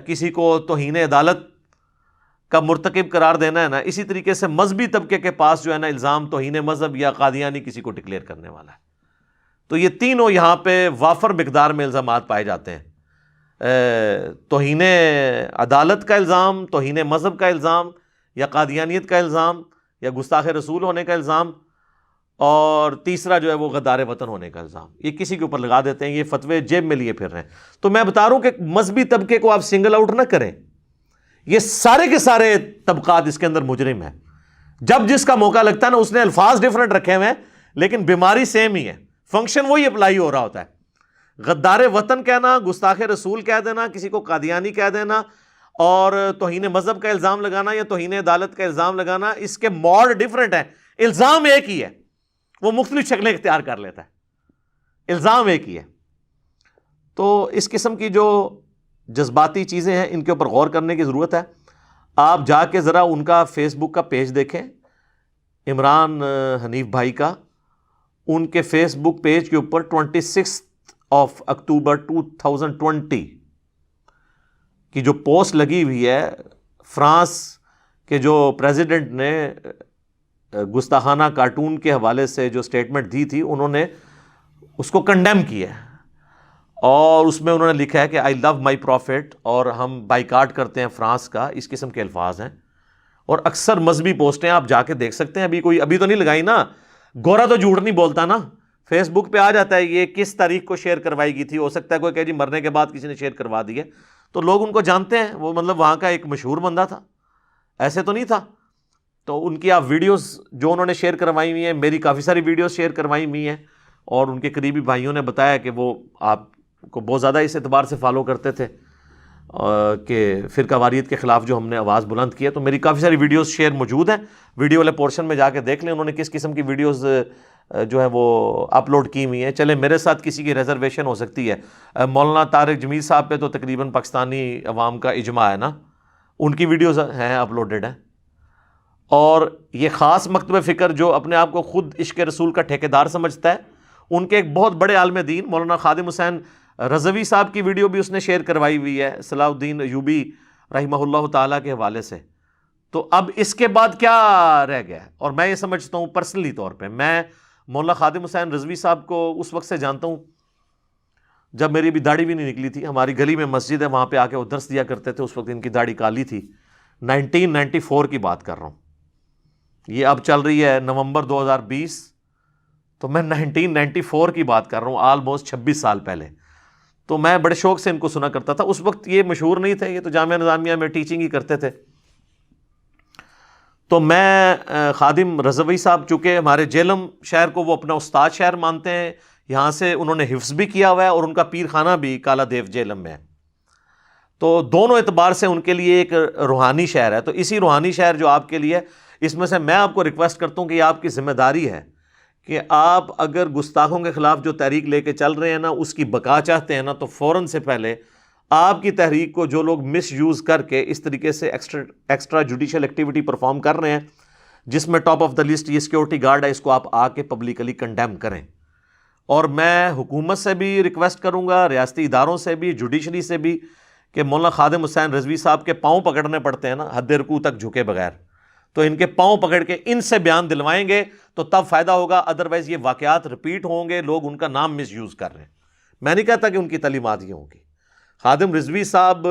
B: کسی کو توہین عدالت کا مرتکب قرار دینا ہے نا، اسی طریقے سے مذہبی طبقے کے پاس جو ہے نا الزام توہین مذہب یا قادیانی کسی کو ڈکلیئر کرنے والا ہے۔ تو یہ تینوں یہاں پہ وافر مقدار میں الزامات پائے جاتے ہیں، توہین عدالت کا الزام، توہین مذہب کا الزام، یا قادیانیت کا الزام، یا گستاخ رسول ہونے کا الزام، اور تیسرا جو ہے وہ غدار وطن ہونے کا الزام، یہ کسی کے اوپر لگا دیتے ہیں، یہ فتوے جیب میں لیے پھر رہے ہیں۔ تو میں بتا رہا ہوں کہ مذہبی طبقے کو آپ سنگل آؤٹ نہ کریں، یہ سارے کے سارے طبقات اس کے اندر مجرم ہیں۔ جب جس کا موقع لگتا ہے نا، اس نے الفاظ ڈیفرنٹ رکھے ہوئے ہیں لیکن بیماری سیم ہی ہے، فنکشن وہی اپلائی ہو رہا ہوتا ہے۔ غدار وطن کہنا، گستاخ رسول کہہ دینا، کسی کو قادیانی کہہ دینا، اور توہین مذہب کا الزام لگانا یا توہین عدالت کا الزام لگانا، اس کے موڈ ڈیفرنٹ ہیں، الزام ایک ہی ہے، وہ مختلف شکلیں اختیار کر لیتا ہے، الزام ایک ہی ہے۔ تو اس قسم کی جو جذباتی چیزیں ہیں ان کے اوپر غور کرنے کی ضرورت ہے۔ آپ جا کے ذرا ان کا فیس بک کا پیج دیکھیں، عمران حنیف بھائی کا، ان کے فیس بک پیج کے اوپر 26 اکتوبر 2020 کی جو پوسٹ لگی ہوئی ہے، فرانس کے جو پریزیڈنٹ نے گستاخانہ کارٹون کے حوالے سے جو سٹیٹمنٹ دی تھی، انہوں نے اس کو کنڈیم کیا ہے، اور اس میں انہوں نے لکھا ہے کہ آئی لو مائی پروفٹ، اور ہم بائیکاٹ کرتے ہیں فرانس کا، اس قسم کے الفاظ ہیں۔ اور اکثر مذہبی پوسٹیں آپ جا کے دیکھ سکتے ہیں، ابھی تو نہیں لگائی نا، گورا تو جھوٹ نہیں بولتا نا، فیس بک پہ آ جاتا ہے یہ کس تاریخ کو شیئر کروائی گئی تھی، ہو سکتا ہے کوئی کہ جی مرنے کے بعد کسی نے شیئر کروا دی ہے، تو لوگ ان کو جانتے ہیں، وہ مطلب وہاں کا ایک مشہور بندہ تھا، ایسے تو نہیں تھا۔ تو ان کی آپ ویڈیوز جو انہوں نے شیئر کروائی ہوئی ہیں، میری کافی ساری ویڈیوز شیئر کروائی ہوئی ہیں، اور ان کے قریبی بھائیوں نے بتایا کہ وہ آپ کو بہت زیادہ اس اعتبار سے فالو کرتے تھے کہ فرقہ واریت کے خلاف جو ہم نے آواز بلند کی ہے۔ تو میری کافی ساری ویڈیوز شیئر موجود ہیں، ویڈیو والے پورشن میں جا کے دیکھ لیں انہوں نے کس قسم کی ویڈیوز جو ہے وہ اپلوڈ کی ہوئی ہیں۔ چلے میرے ساتھ کسی کی ریزرویشن ہو سکتی ہے، مولانا طارق جمیل صاحب پہ تو تقریباً پاکستانی عوام کا اجماع ہے نا، ان کی ویڈیوز ہیں، اپلوڈڈ ہیں۔ اور یہ خاص مکتب فکر جو اپنے آپ کو خود عشق رسول کا ٹھیکیدار سمجھتا ہے، ان کے ایک بہت بڑے عالم دین مولانا خادم حسین رضوی صاحب کی ویڈیو بھی اس نے شیئر کروائی ہوئی ہے صلاح الدین ایوبی رحمہ اللہ تعالیٰ کے حوالے سے۔ تو اب اس کے بعد کیا رہ گیا ہے؟ اور میں یہ سمجھتا ہوں پرسنلی طور پہ، میں مولانا خادم حسین رضوی صاحب کو اس وقت سے جانتا ہوں جب میری بھی داڑھی بھی نہیں نکلی تھی، ہماری گلی میں مسجد ہے، وہاں پہ آ کے وہ درس دیا کرتے تھے، اس وقت ان کی داڑھی کالی تھی، 1994 کی بات کر رہا ہوں، یہ اب چل رہی ہے نومبر 2020، تو میں 1994 کی بات کر رہا ہوں، آلموسٹ 26 سال پہلے۔ تو میں بڑے شوق سے ان کو سنا کرتا تھا، اس وقت یہ مشہور نہیں تھے، یہ تو جامعہ نظامیہ میں ٹیچنگ ہی کرتے تھے۔ تو میں خادم رضوی صاحب چونکہ ہمارے جیلم شہر کو وہ اپنا استاد شہر مانتے ہیں، یہاں سے انہوں نے حفظ بھی کیا ہوا ہے، اور ان کا پیر خانہ بھی کالا دیو جیلم میں ہے، تو دونوں اعتبار سے ان کے لیے ایک روحانی شہر ہے۔ تو اسی روحانی شہر جو آپ کے لیے، اس میں سے میں آپ کو ریکویسٹ کرتا ہوں کہ یہ آپ کی ذمہ داری ہے کہ آپ اگر گستاخوں کے خلاف جو تحریک لے کے چل رہے ہیں نا، اس کی بقا چاہتے ہیں نا، تو فوراً سے پہلے آپ کی تحریک کو جو لوگ مس یوز کر کے اس طریقے سے ایکسٹرا جوڈیشل ایکٹیویٹی پرفارم کر رہے ہیں، جس میں ٹاپ آف دا لسٹ یہ سیکیورٹی گارڈ ہے، اس کو آپ آ کے پبلکلی کنڈیم کریں۔ اور میں حکومت سے بھی ریکویسٹ کروں گا، ریاستی اداروں سے بھی، جوڈیشری سے بھی، کہ مولانا خادم حسین رضوی صاحب کے پاؤں پکڑنے پڑتے ہیں نا حد رکوع تک جھکے بغیر، تو ان کے پاؤں پکڑ کے ان سے بیان دلوائیں گے تو تب فائدہ ہوگا، ادروائز یہ واقعات رپیٹ ہوں گے، لوگ ان کا نام مس یوز کر رہے ہیں۔ میں نہیں کہتا کہ ان کی تعلیمات یہ ہوں گی۔ خادم رضوی صاحب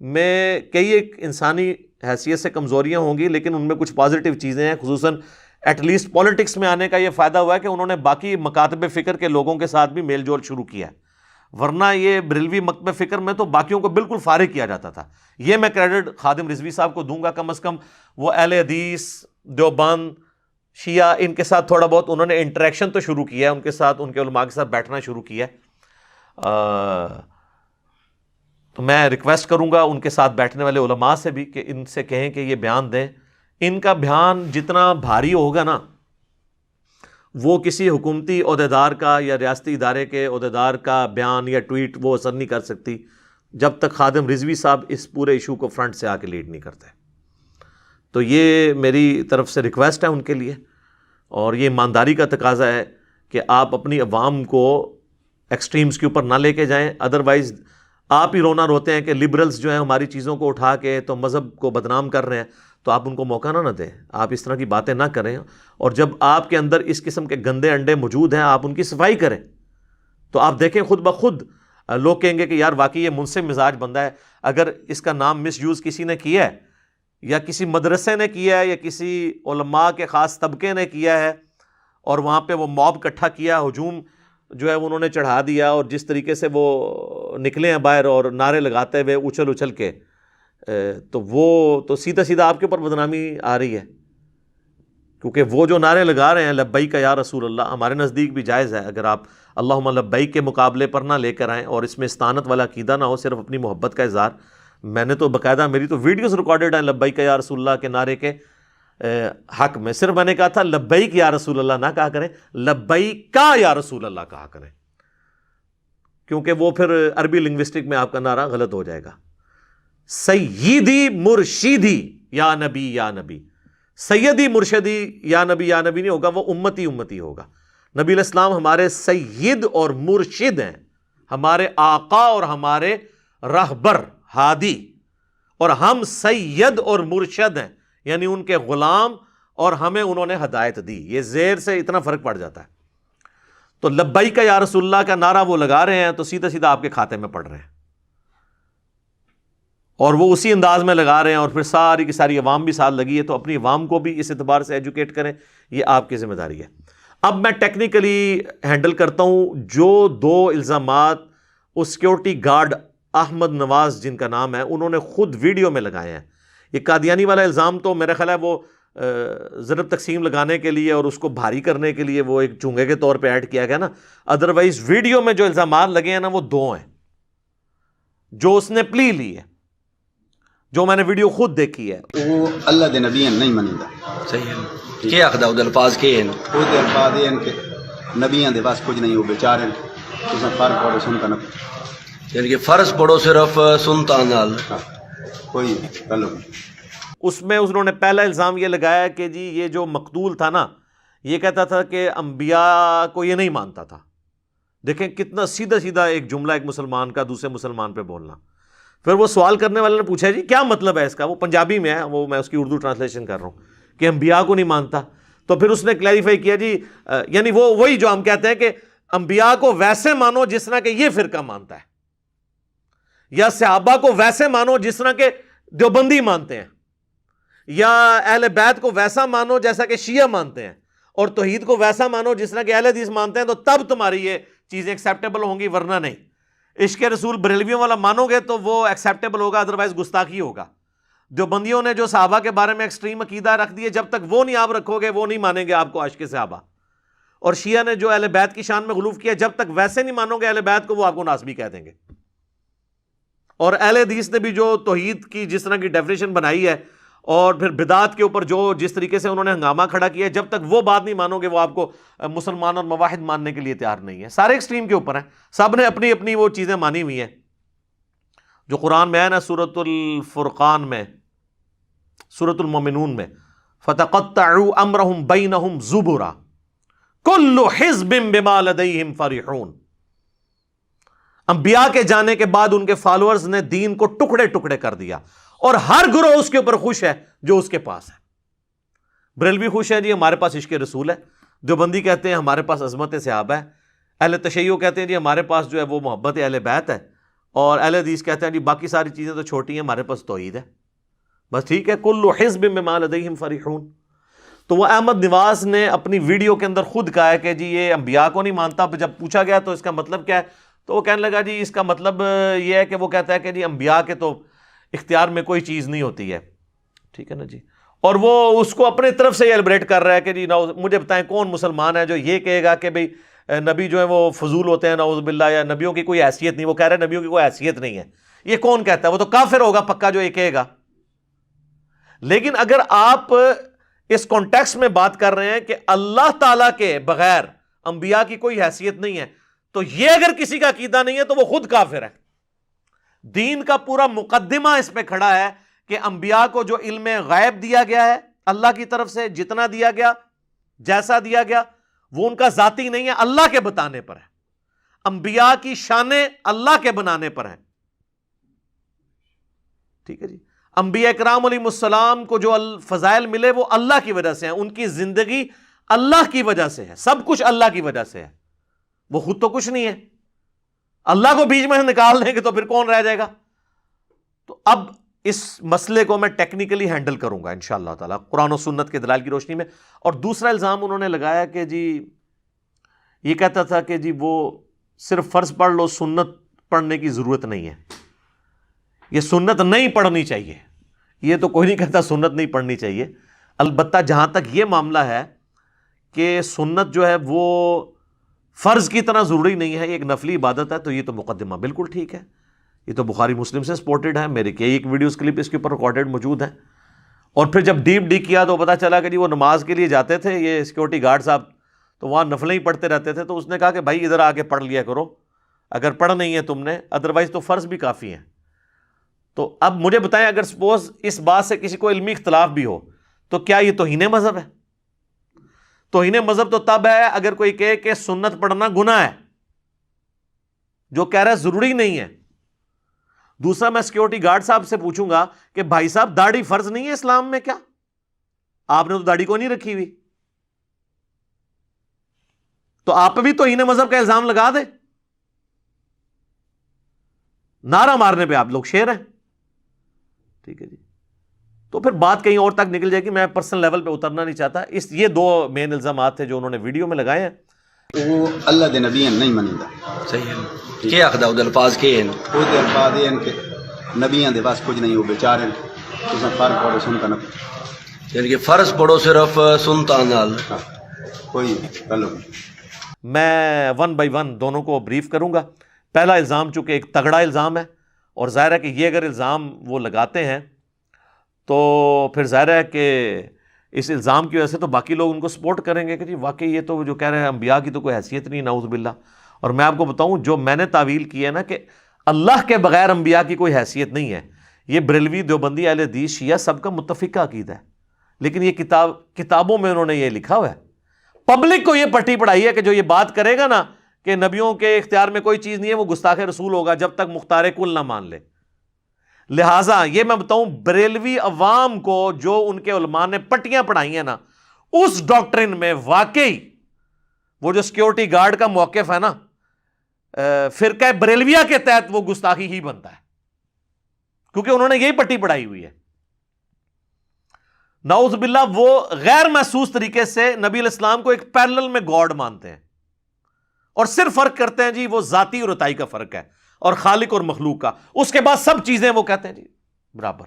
B: میں کئی ایک انسانی حیثیت سے کمزوریاں ہوں گی، لیکن ان میں کچھ پازیٹیو چیزیں ہیں، خصوصاً ایٹ لیسٹ پولیٹکس میں آنے کا یہ فائدہ ہوا ہے کہ انہوں نے باقی مکاتب فکر کے لوگوں کے ساتھ بھی میل جول شروع کیا ہے، ورنہ یہ بریلوی مکتب فکر میں تو باقیوں کو بالکل فارغ کیا جاتا تھا۔ یہ میں کریڈٹ خادم رضوی صاحب کو دوں گا، کم از کم وہ اہل حدیث، دیوبند، شیعہ، ان کے ساتھ تھوڑا بہت انہوں نے انٹریکشن تو شروع کیا ہے، ان کے ساتھ، ان کے علماء کے ساتھ بیٹھنا شروع کیا ہے۔ تو میں ریکویسٹ کروں گا ان کے ساتھ بیٹھنے والے علماء سے بھی کہ ان سے کہیں کہ یہ بیان دیں۔ ان کا بیان جتنا بھاری ہوگا نا، وہ کسی حکومتی عہدیدار کا یا ریاستی ادارے کے عہدیدار کا بیان یا ٹویٹ وہ اثر نہیں کر سکتی جب تک خادم رضوی صاحب اس پورے ایشو کو فرنٹ سے آ کے لیڈ نہیں کرتے۔ تو یہ میری طرف سے ریکویسٹ ہے ان کے لیے، اور یہ ایمانداری کا تقاضا ہے کہ آپ اپنی عوام کو ایکسٹریمز کے اوپر نہ لے کے جائیں، ادروائز آپ ہی رونا روتے ہیں کہ لبرلز جو ہیں ہماری چیزوں کو اٹھا کے تو مذہب کو بدنام کر رہے ہیں، تو آپ ان کو موقع نہ دیں، آپ اس طرح کی باتیں نہ کریں، اور جب آپ کے اندر اس قسم کے گندے انڈے موجود ہیں آپ ان کی صفائی کریں، تو آپ دیکھیں خود بخود لوگ کہیں گے کہ یار واقعی یہ منصف مزاج بندہ ہے۔ اگر اس کا نام مس یوز کسی نے کیا ہے، یا کسی مدرسے نے کیا ہے، یا کسی علماء کے خاص طبقے نے کیا ہے، اور وہاں پہ وہ موب اکٹھا کیا, ہجوم جو ہے انہوں نے چڑھا دیا, اور جس طریقے سے وہ نکلے ہیں باہر اور نعرے لگاتے ہوئے اچھل اچھل کے, تو وہ تو سیدھا سیدھا آپ کے اوپر بدنامی آ رہی ہے, کیونکہ وہ جو نعرے لگا رہے ہیں لبیک یا رسول اللہ, ہمارے نزدیک بھی جائز ہے اگر آپ اللہم لبیک کے مقابلے پر نہ لے کر آئیں اور اس میں استانت والا عقیدہ نہ ہو, صرف اپنی محبت کا اظہار. میں نے تو باقاعدہ, میری تو ویڈیوز ریکارڈڈ ہیں لبیک یا رسول اللہ کے نعرے کے حق میں, صرف میں نے کہا تھا لبیک یا رسول اللہ نہ کہا کریں, لبیک یا رسول اللہ کہا کریں, کیونکہ وہ پھر عربی لنگوسٹک میں آپ کا نعرہ غلط ہو جائے گا. سیدی مرشدی یا نبی یا نبی, سیدی مرشدی یا نبی نہیں ہوگا, وہ امتی امتی ہوگا. نبی علیہ السلام ہمارے سید اور مرشد ہیں, ہمارے آقا اور ہمارے رہبر ہادی, اور ہم سید اور مرشد ہیں, یعنی ان کے غلام اور ہمیں انہوں نے ہدایت دی. یہ زیر سے اتنا فرق پڑ جاتا ہے. تو لبیک یا رسول اللہ کا نعرہ وہ لگا رہے ہیں تو سیدھا سیدھا آپ کے کھاتے میں پڑ رہے ہیں, اور وہ اسی انداز میں لگا رہے ہیں, اور پھر ساری کی ساری عوام بھی ساتھ لگی ہے. تو اپنی عوام کو بھی اس اعتبار سے ایجوکیٹ کریں, یہ آپ کی ذمہ داری ہے. اب میں ٹیکنیکلی ہینڈل کرتا ہوں جو 2 الزامات اس سیکیورٹی گارڈ احمد نواز جن کا نام ہے انہوں نے خود ویڈیو میں لگائے ہیں. یہ قادیانی والا الزام تو میرا خیال ہے وہ ضرب تقسیم لگانے کے لیے اور اس کو بھاری کرنے کے لیے وہ ایک چونگے کے طور پہ ایڈ کیا گیا نا, ادروائز ویڈیو میں جو الزامات لگے ہیں نا وہ 2 ہیں جو اس نے پلی لی ہے, جو میں نے ویڈیو خود دیکھی ہے.
C: وہ اللہ دے نبی نہیں منے گا.
D: صحیح ہے. کیا آخدا وہ الفاظ کے ہیں؟
C: وہ دے الفاظ ہیں کہ نبیوں دے بس کچھ نہیں, وہ بیچارے تساں فرق پڑھو سن کنا,
D: یعنی کہ فرض پڑھو صرف سنتا نال,
C: کوئی تعلق نہیں.
B: اس میں انہوں نے پہلا الزام یہ لگایا کہ جی یہ جو مقتول تھا نا یہ کہتا تھا کہ انبیاء کو یہ نہیں مانتا تھا. دیکھیں کتنا سیدھا سیدھا ایک جملہ ایک مسلمان کا دوسرے مسلمان پہ بولنا. پھر وہ سوال کرنے والے نے پوچھا جی کیا مطلب ہے اس کا, وہ پنجابی میں ہے, وہ میں اس کی اردو ٹرانسلیشن کر رہا ہوں, کہ انبیاء کو نہیں مانتا. تو پھر اس نے کلیریفائی کیا جی یعنی وہ وہی جو ہم کہتے ہیں کہ انبیاء کو ویسے مانو جس طرح کہ یہ فرقہ مانتا ہے, یا صحابہ کو ویسے مانو جس طرح کہ دیوبندی مانتے ہیں, یا اہل بیت کو ویسا مانو جیسا کہ شیعہ مانتے ہیں, اور توحید کو ویسا مانو جس طرح کہ اہل حدیث مانتے ہیں, تو تب تمہاری یہ چیزیں ایکسیپٹیبل ہوں گی, ورنہ نہیں. عشق رسول بریلویوں والا مانو گے تو وہ ایکسیپٹیبل ہوگا, ادروائز گستاخی ہوگا. دیوبندیوں نے جو صحابہ کے بارے میں ایکسٹریم عقیدہ رکھ دیے, جب تک وہ نہیں آپ رکھو گے وہ نہیں مانیں گے آپ کو عاشق صحابہ. اور شیعہ نے جو اہل بیت کی شان میں غلوف کیا, جب تک ویسے نہیں مانو گے اہل بیت کو وہ آپ کو ناسبی کہہ دیں گے. اور اہل حدیث نے بھی جو توحید کی جس طرح کی ڈیفینیشن بنائی ہے, اور پھر بدعات کے اوپر جو جس طریقے سے انہوں نے ہنگامہ کھڑا کیا ہے, جب تک وہ بات نہیں مانو گے وہ آپ کو مسلمان اور مواحد ماننے کے لیے تیار نہیں ہے. سارے ایکسٹریم کے اوپر ہیں, سب نے اپنی اپنی وہ چیزیں مانی ہوئی ہیں جو قرآن میں ہے نا. سورۃ الفرقان میں, سورۃ المومنون میں, فتقطعوا امرهم بینہم زبرا کل حزب بما لدیہم فرحون. انبیاء کے جانے کے بعد ان کے فالوورز نے دین کو ٹکڑے ٹکڑے کر دیا, اور ہر گروہ اس کے اوپر خوش ہے جو اس کے پاس ہے. بریلوی خوش ہے جی ہمارے پاس عشق رسول ہے, دیوبندی کہتے ہیں ہمارے پاس عظمت صحابہ ہے, اہل تشیع کہتے ہیں جی ہمارے پاس جو ہے وہ محبت اہل بیت ہے, اور اہل حدیث کہتے ہیں جی باقی ساری چیزیں تو چھوٹی ہیں, ہمارے پاس توحید ہے. بس ٹھیک ہے, کل حزب بما لدیہم فرحون. تو وہ احمد نواز نے اپنی ویڈیو کے اندر خود کہا ہے کہ جی یہ انبیاء کو نہیں مانتا. جب پوچھا گیا تو اس کا مطلب کیا ہے, تو وہ کہنے لگا جی اس کا مطلب یہ ہے کہ وہ کہتا ہے کہ جی انبیاء کے تو اختیار میں کوئی چیز نہیں ہوتی ہے. ٹھیک ہے نا جی, اور وہ اس کو اپنے طرف سے ایلبریٹ کر رہا ہے کہ جی مجھے بتائیں کون مسلمان ہے جو یہ کہے گا کہ بھئی نبی جو ہے وہ فضول ہوتے ہیں نعوذ باللہ, یا نبیوں کی کوئی حیثیت نہیں. وہ کہہ رہے ہیں نبیوں کی کوئی حیثیت نہیں ہے. یہ کون کہتا ہے؟ وہ تو کافر ہوگا پکا جو یہ کہے گا. لیکن اگر آپ اس کانٹیکسٹ میں بات کر رہے ہیں کہ اللہ تعالیٰ کے بغیر انبیاء کی کوئی حیثیت نہیں ہے, تو یہ اگر کسی کا عقیدہ نہیں ہے تو وہ خود کافر ہے. دین کا پورا مقدمہ اس پہ کھڑا ہے کہ انبیاء کو جو علم غیب دیا گیا ہے اللہ کی طرف سے, جتنا دیا گیا جیسا دیا گیا, وہ ان کا ذاتی نہیں ہے, اللہ کے بتانے پر ہے. انبیاء کی شانیں اللہ کے بنانے پر ہیں. ٹھیک ہے جی. انبیاء کرام علیہ السلام کو جو فضائل ملے وہ اللہ کی وجہ سے ہیں, ان کی زندگی اللہ کی وجہ سے ہے, سب کچھ اللہ کی وجہ سے ہے. وہ خود تو کچھ نہیں ہے. اللہ کو بیچ میں نکال دیں گے تو پھر کون رہ جائے گا؟ تو اب اس مسئلے کو میں ٹیکنیکلی ہینڈل کروں گا انشاءاللہ تعالیٰ قرآن و سنت کے دلائل کی روشنی میں. اور دوسرا الزام انہوں نے لگایا کہ جی یہ کہتا تھا کہ جی وہ صرف فرض پڑھ لو، سنت پڑھنے کی ضرورت نہیں ہے، یہ سنت نہیں پڑھنی چاہیے. یہ تو کوئی نہیں کہتا سنت نہیں پڑھنی چاہیے، البتہ جہاں تک یہ معاملہ ہے کہ سنت جو ہے وہ فرض کی طرح ضروری نہیں ہے، یہ ایک نفلی عبادت ہے، تو یہ تو مقدمہ بالکل ٹھیک ہے. یہ تو بخاری مسلم سے سپورٹڈ ہے، میرے کئی ایک ویڈیوز کلپ اس کے اوپر ریکارڈڈ موجود ہیں. اور پھر جب ڈیپ کیا تو پتہ چلا کہ جی وہ نماز کے لیے جاتے تھے یہ سیکورٹی گارڈ صاحب، تو وہاں نفلیں ہی پڑھتے رہتے تھے. تو اس نے کہا کہ بھائی ادھر آ کے پڑھ لیا کرو اگر پڑھ نہیں ہے تم نے، ادروائز تو فرض بھی کافی ہیں. تو اب مجھے بتائیں اگر سپوز اس بات سے کسی کو علمی اختلاف بھی ہو تو کیا یہ توہین مذہب ہے؟ توہین مذہب تو تب ہے اگر کوئی کہے کہ سنت پڑھنا گناہ ہے، جو کہہ رہا ہے ضروری نہیں ہے. دوسرا میں سیکورٹی گارڈ صاحب سے پوچھوں گا کہ بھائی صاحب داڑھی فرض نہیں ہے اسلام میں؟ کیا آپ نے تو داڑھی کو نہیں رکھی ہوئی؟ تو آپ بھی توہین مذہب کا الزام لگا دیں. نعرہ مارنے پہ آپ لوگ شیر ہیں. ٹھیک ہے جی، تو پھر بات کہیں اور تک نکل جائے گی، میں پرسنل لیول پہ اترنا نہیں چاہتا. یہ دو مین الزامات تھے جو انہوں نے ویڈیو میں لگائے ہیں.
C: وہ اللہ دے نبی نہیں منی دا
D: صحیح ہے. کیا آخدا وہ الفاظ کے ہیں؟
C: وہ دے الفاظ ہیں کہ نبیاں دے بس کچھ نہیں، وہ بیچارے تساں فرق پڑھو سنتا نہ
D: یعنی کہ فرض پڑھو صرف سنتا نال.
C: کوئی گل نہیں.
B: میں ون بائی ون دونوں کو بریف کروں گا. پہلا الزام چونکہ ایک تگڑا الزام ہے اور ظاہر ہے کہ یہ اگر الزام وہ لگاتے ہیں تو پھر ظاہر ہے کہ اس الزام کی وجہ سے تو باقی لوگ ان کو سپورٹ کریں گے کہ جی واقعی یہ تو جو کہہ رہے ہیں انبیاء کی تو کوئی حیثیت نہیں، نعوذ باللہ. اور میں آپ کو بتاؤں جو میں نے تعویل کی ہے نا کہ اللہ کے بغیر انبیاء کی کوئی حیثیت نہیں ہے، یہ بریلوی دیوبندی اہل حدیث شیعہ سب کا متفقہ عقیدہ ہے. لیکن یہ کتابوں میں انہوں نے یہ لکھا ہوا ہے، پبلک کو یہ پٹی پڑھائی ہے کہ جو یہ بات کرے گا نا کہ نبیوں کے اختیار میں کوئی چیز نہیں ہے وہ گستاخ رسول ہوگا جب تک مختار کل نہ مان لے. لہٰذا یہ میں بتاؤں بریلوی عوام کو جو ان کے علماء نے پٹیاں پڑھائی ہیں نا، اس ڈاکٹرن میں واقعی وہ جو سیکورٹی گارڈ کا موقف ہے نا فرقہ بریلویہ کے تحت وہ گستاخی ہی بنتا ہے، کیونکہ انہوں نے یہی پٹی پڑھائی ہوئی ہے. نعوذ باللہ وہ غیر محسوس طریقے سے نبی علیہ السلام کو ایک پیرلل میں گاڈ مانتے ہیں اور صرف فرق کرتے ہیں جی وہ ذاتی اور عطائی کا فرق ہے اور خالق اور مخلوق کا. اس کے بعد سب چیزیں وہ کہتے ہیں جی برابر.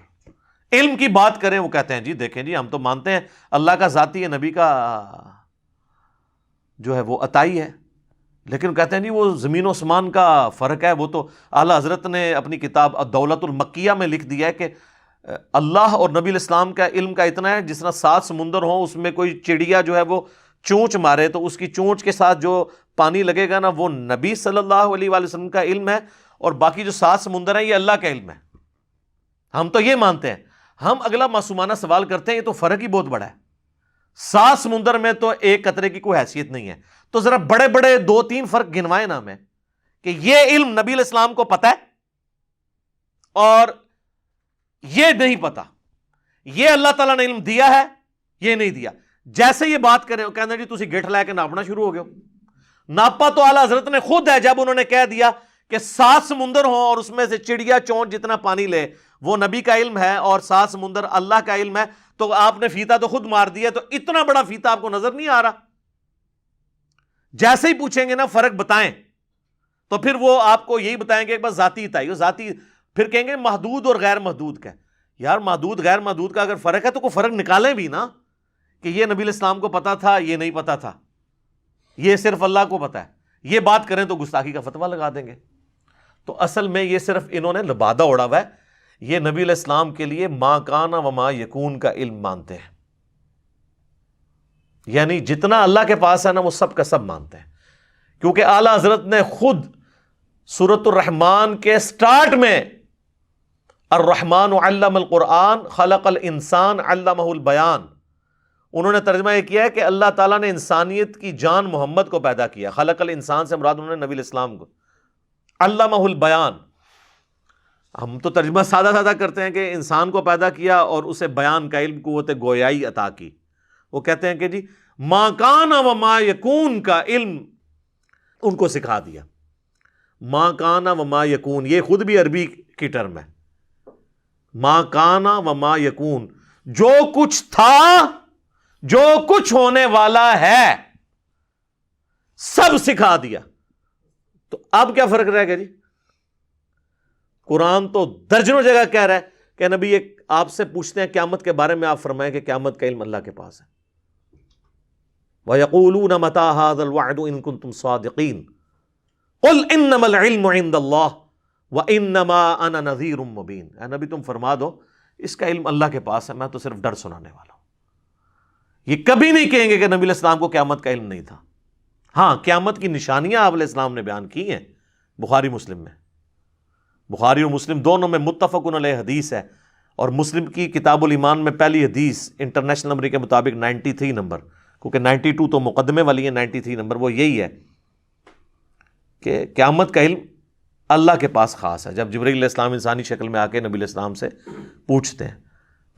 B: علم کی بات کریں وہ کہتے ہیں جی دیکھیں جی ہم تو مانتے ہیں اللہ کا ذاتی ہے، نبی کا جو ہے وہ عطائی ہے، لیکن کہتے ہیں جی وہ زمین و آسمان کا فرق ہے. وہ تو اعلیٰ حضرت نے اپنی کتاب الدولۃ المکیہ میں لکھ دیا ہے کہ اللہ اور نبی علیہ السلام کا علم کا اتنا ہے جس طرح 7 سمندر ہوں اس میں کوئی چڑیا جو ہے وہ چونچ مارے تو اس کی چونچ کے ساتھ جو پانی لگے گا نا وہ نبی صلی اللہ علیہ وآلہ وسلم کا علم ہے، اور باقی جو 7 سمندر ہیں یہ اللہ کا علم ہے. ہم تو یہ مانتے ہیں. ہم اگلا معصومانہ سوال کرتے ہیں یہ تو فرق ہی بہت بڑا ہے. 7 سمندر میں تو ایک قطرے کی کوئی حیثیت نہیں ہے، تو ذرا بڑے بڑے 2-3 فرق گنوائے نا ہمیں کہ یہ علم نبی علیہ السلام کو پتہ ہے اور یہ نہیں پتا، یہ اللہ تعالیٰ نے علم دیا ہے یہ نہیں دیا. جیسے یہ بات کریں کہنا جی تسی گٹھ لے کے ناپنا شروع ہو گئے. ناپا تو اعلیٰ حضرت نے خود ہے جب انہوں نے کہہ دیا کہ 7 سمندر ہوں اور اس میں سے چڑیا چونچ جتنا پانی لے وہ نبی کا علم ہے اور 7 سمندر اللہ کا علم ہے. تو آپ نے فیتا تو خود مار دیا، تو اتنا بڑا فیتا آپ کو نظر نہیں آ رہا؟ جیسے ہی پوچھیں گے نا فرق بتائیں تو پھر وہ آپ کو یہی بتائیں گے بس ذاتی تھا، ذاتی پھر کہیں گے محدود اور غیر محدود کا. یار محدود غیر محدود کا اگر فرق ہے تو کوئی فرق نکالیں بھی نا کہ یہ نبی علیہ السلام کو پتا تھا یہ نہیں پتا تھا، یہ صرف اللہ کو پتا ہے. یہ بات کریں تو گستاخی کا فتویٰ لگا دیں گے. تو اصل میں یہ صرف انہوں نے لبادہ اڑا ہوا ہے. یہ نبی علیہ السلام کے لیے ما کان و ما یکون کا علم مانتے ہیں، یعنی جتنا اللہ کے پاس ہے نا وہ سب کا سب مانتے ہیں. کیونکہ اعلیٰ حضرت نے خود سورۃ الرحمن کے سٹارٹ میں الرحمن علم القرآن خلق الانسان علمہ البیان، انہوں نے ترجمہ یہ کیا ہے کہ اللہ تعالیٰ نے انسانیت کی جان محمد کو پیدا کیا. خلق الانسان سے مراد انہوں نے نبی علیہ السلام کو. علمہ البیان ہم تو ترجمہ سادہ سادہ کرتے ہیں کہ انسان کو پیدا کیا اور اسے بیان کا علم قوت گویائی عطا کی. وہ کہتے ہیں کہ جی ما کان و ما یکون کا علم ان کو سکھا دیا. ما کان و ما یکون یہ خود بھی عربی کی ٹرم ہے. ما کانا و ما یکون، جو کچھ تھا، جو کچھ ہونے والا ہے، سب سکھا دیا۔ تو اب کیا فرق رہ گیا جی؟ قرآن تو درجنوں جگہ کہہ رہا ہے کہ نبی ایک آپ سے پوچھتے ہیں قیامت کے بارے میں، آپ فرمائیں کہ قیامت کا علم اللہ کے پاس ہے۔ وَيَقُولُونَ مَتَىٰ هَٰذَا الْوَعْدُ إِن كُنتُمْ صَادِقِينَ قُلْ إِنَّمَا الْعِلْمُ عِندَ اللَّهِ وَإِنَّمَا أَنَا نَذِيرٌ مُّبِينٌ۔ اے نبی تم فرما دو اس کا علم اللہ کے پاس ہے، میں تو صرف ڈر سنانے والا ہوں۔ یہ کبھی نہیں کہیں گے کہ نبی علیہ السلام کو قیامت کا علم نہیں تھا۔ ہاں، قیامت کی نشانیاں آپ علیہ السلام نے بیان کی ہیں بخاری مسلم میں، بخاری اور مسلم دونوں میں متفقن علیہ حدیث ہے، اور مسلم کی کتاب الایمان میں پہلی حدیث انٹرنیشنل نمبر کے مطابق 93 نمبر، کیونکہ 92 تو مقدمے والی ہے، 93 نمبر وہ یہی ہے کہ قیامت کا علم اللہ کے پاس خاص ہے۔ جب جبرائیل علیہ السلام انسانی شکل میں آ کے نبی علیہ السلام سے پوچھتے ہیں،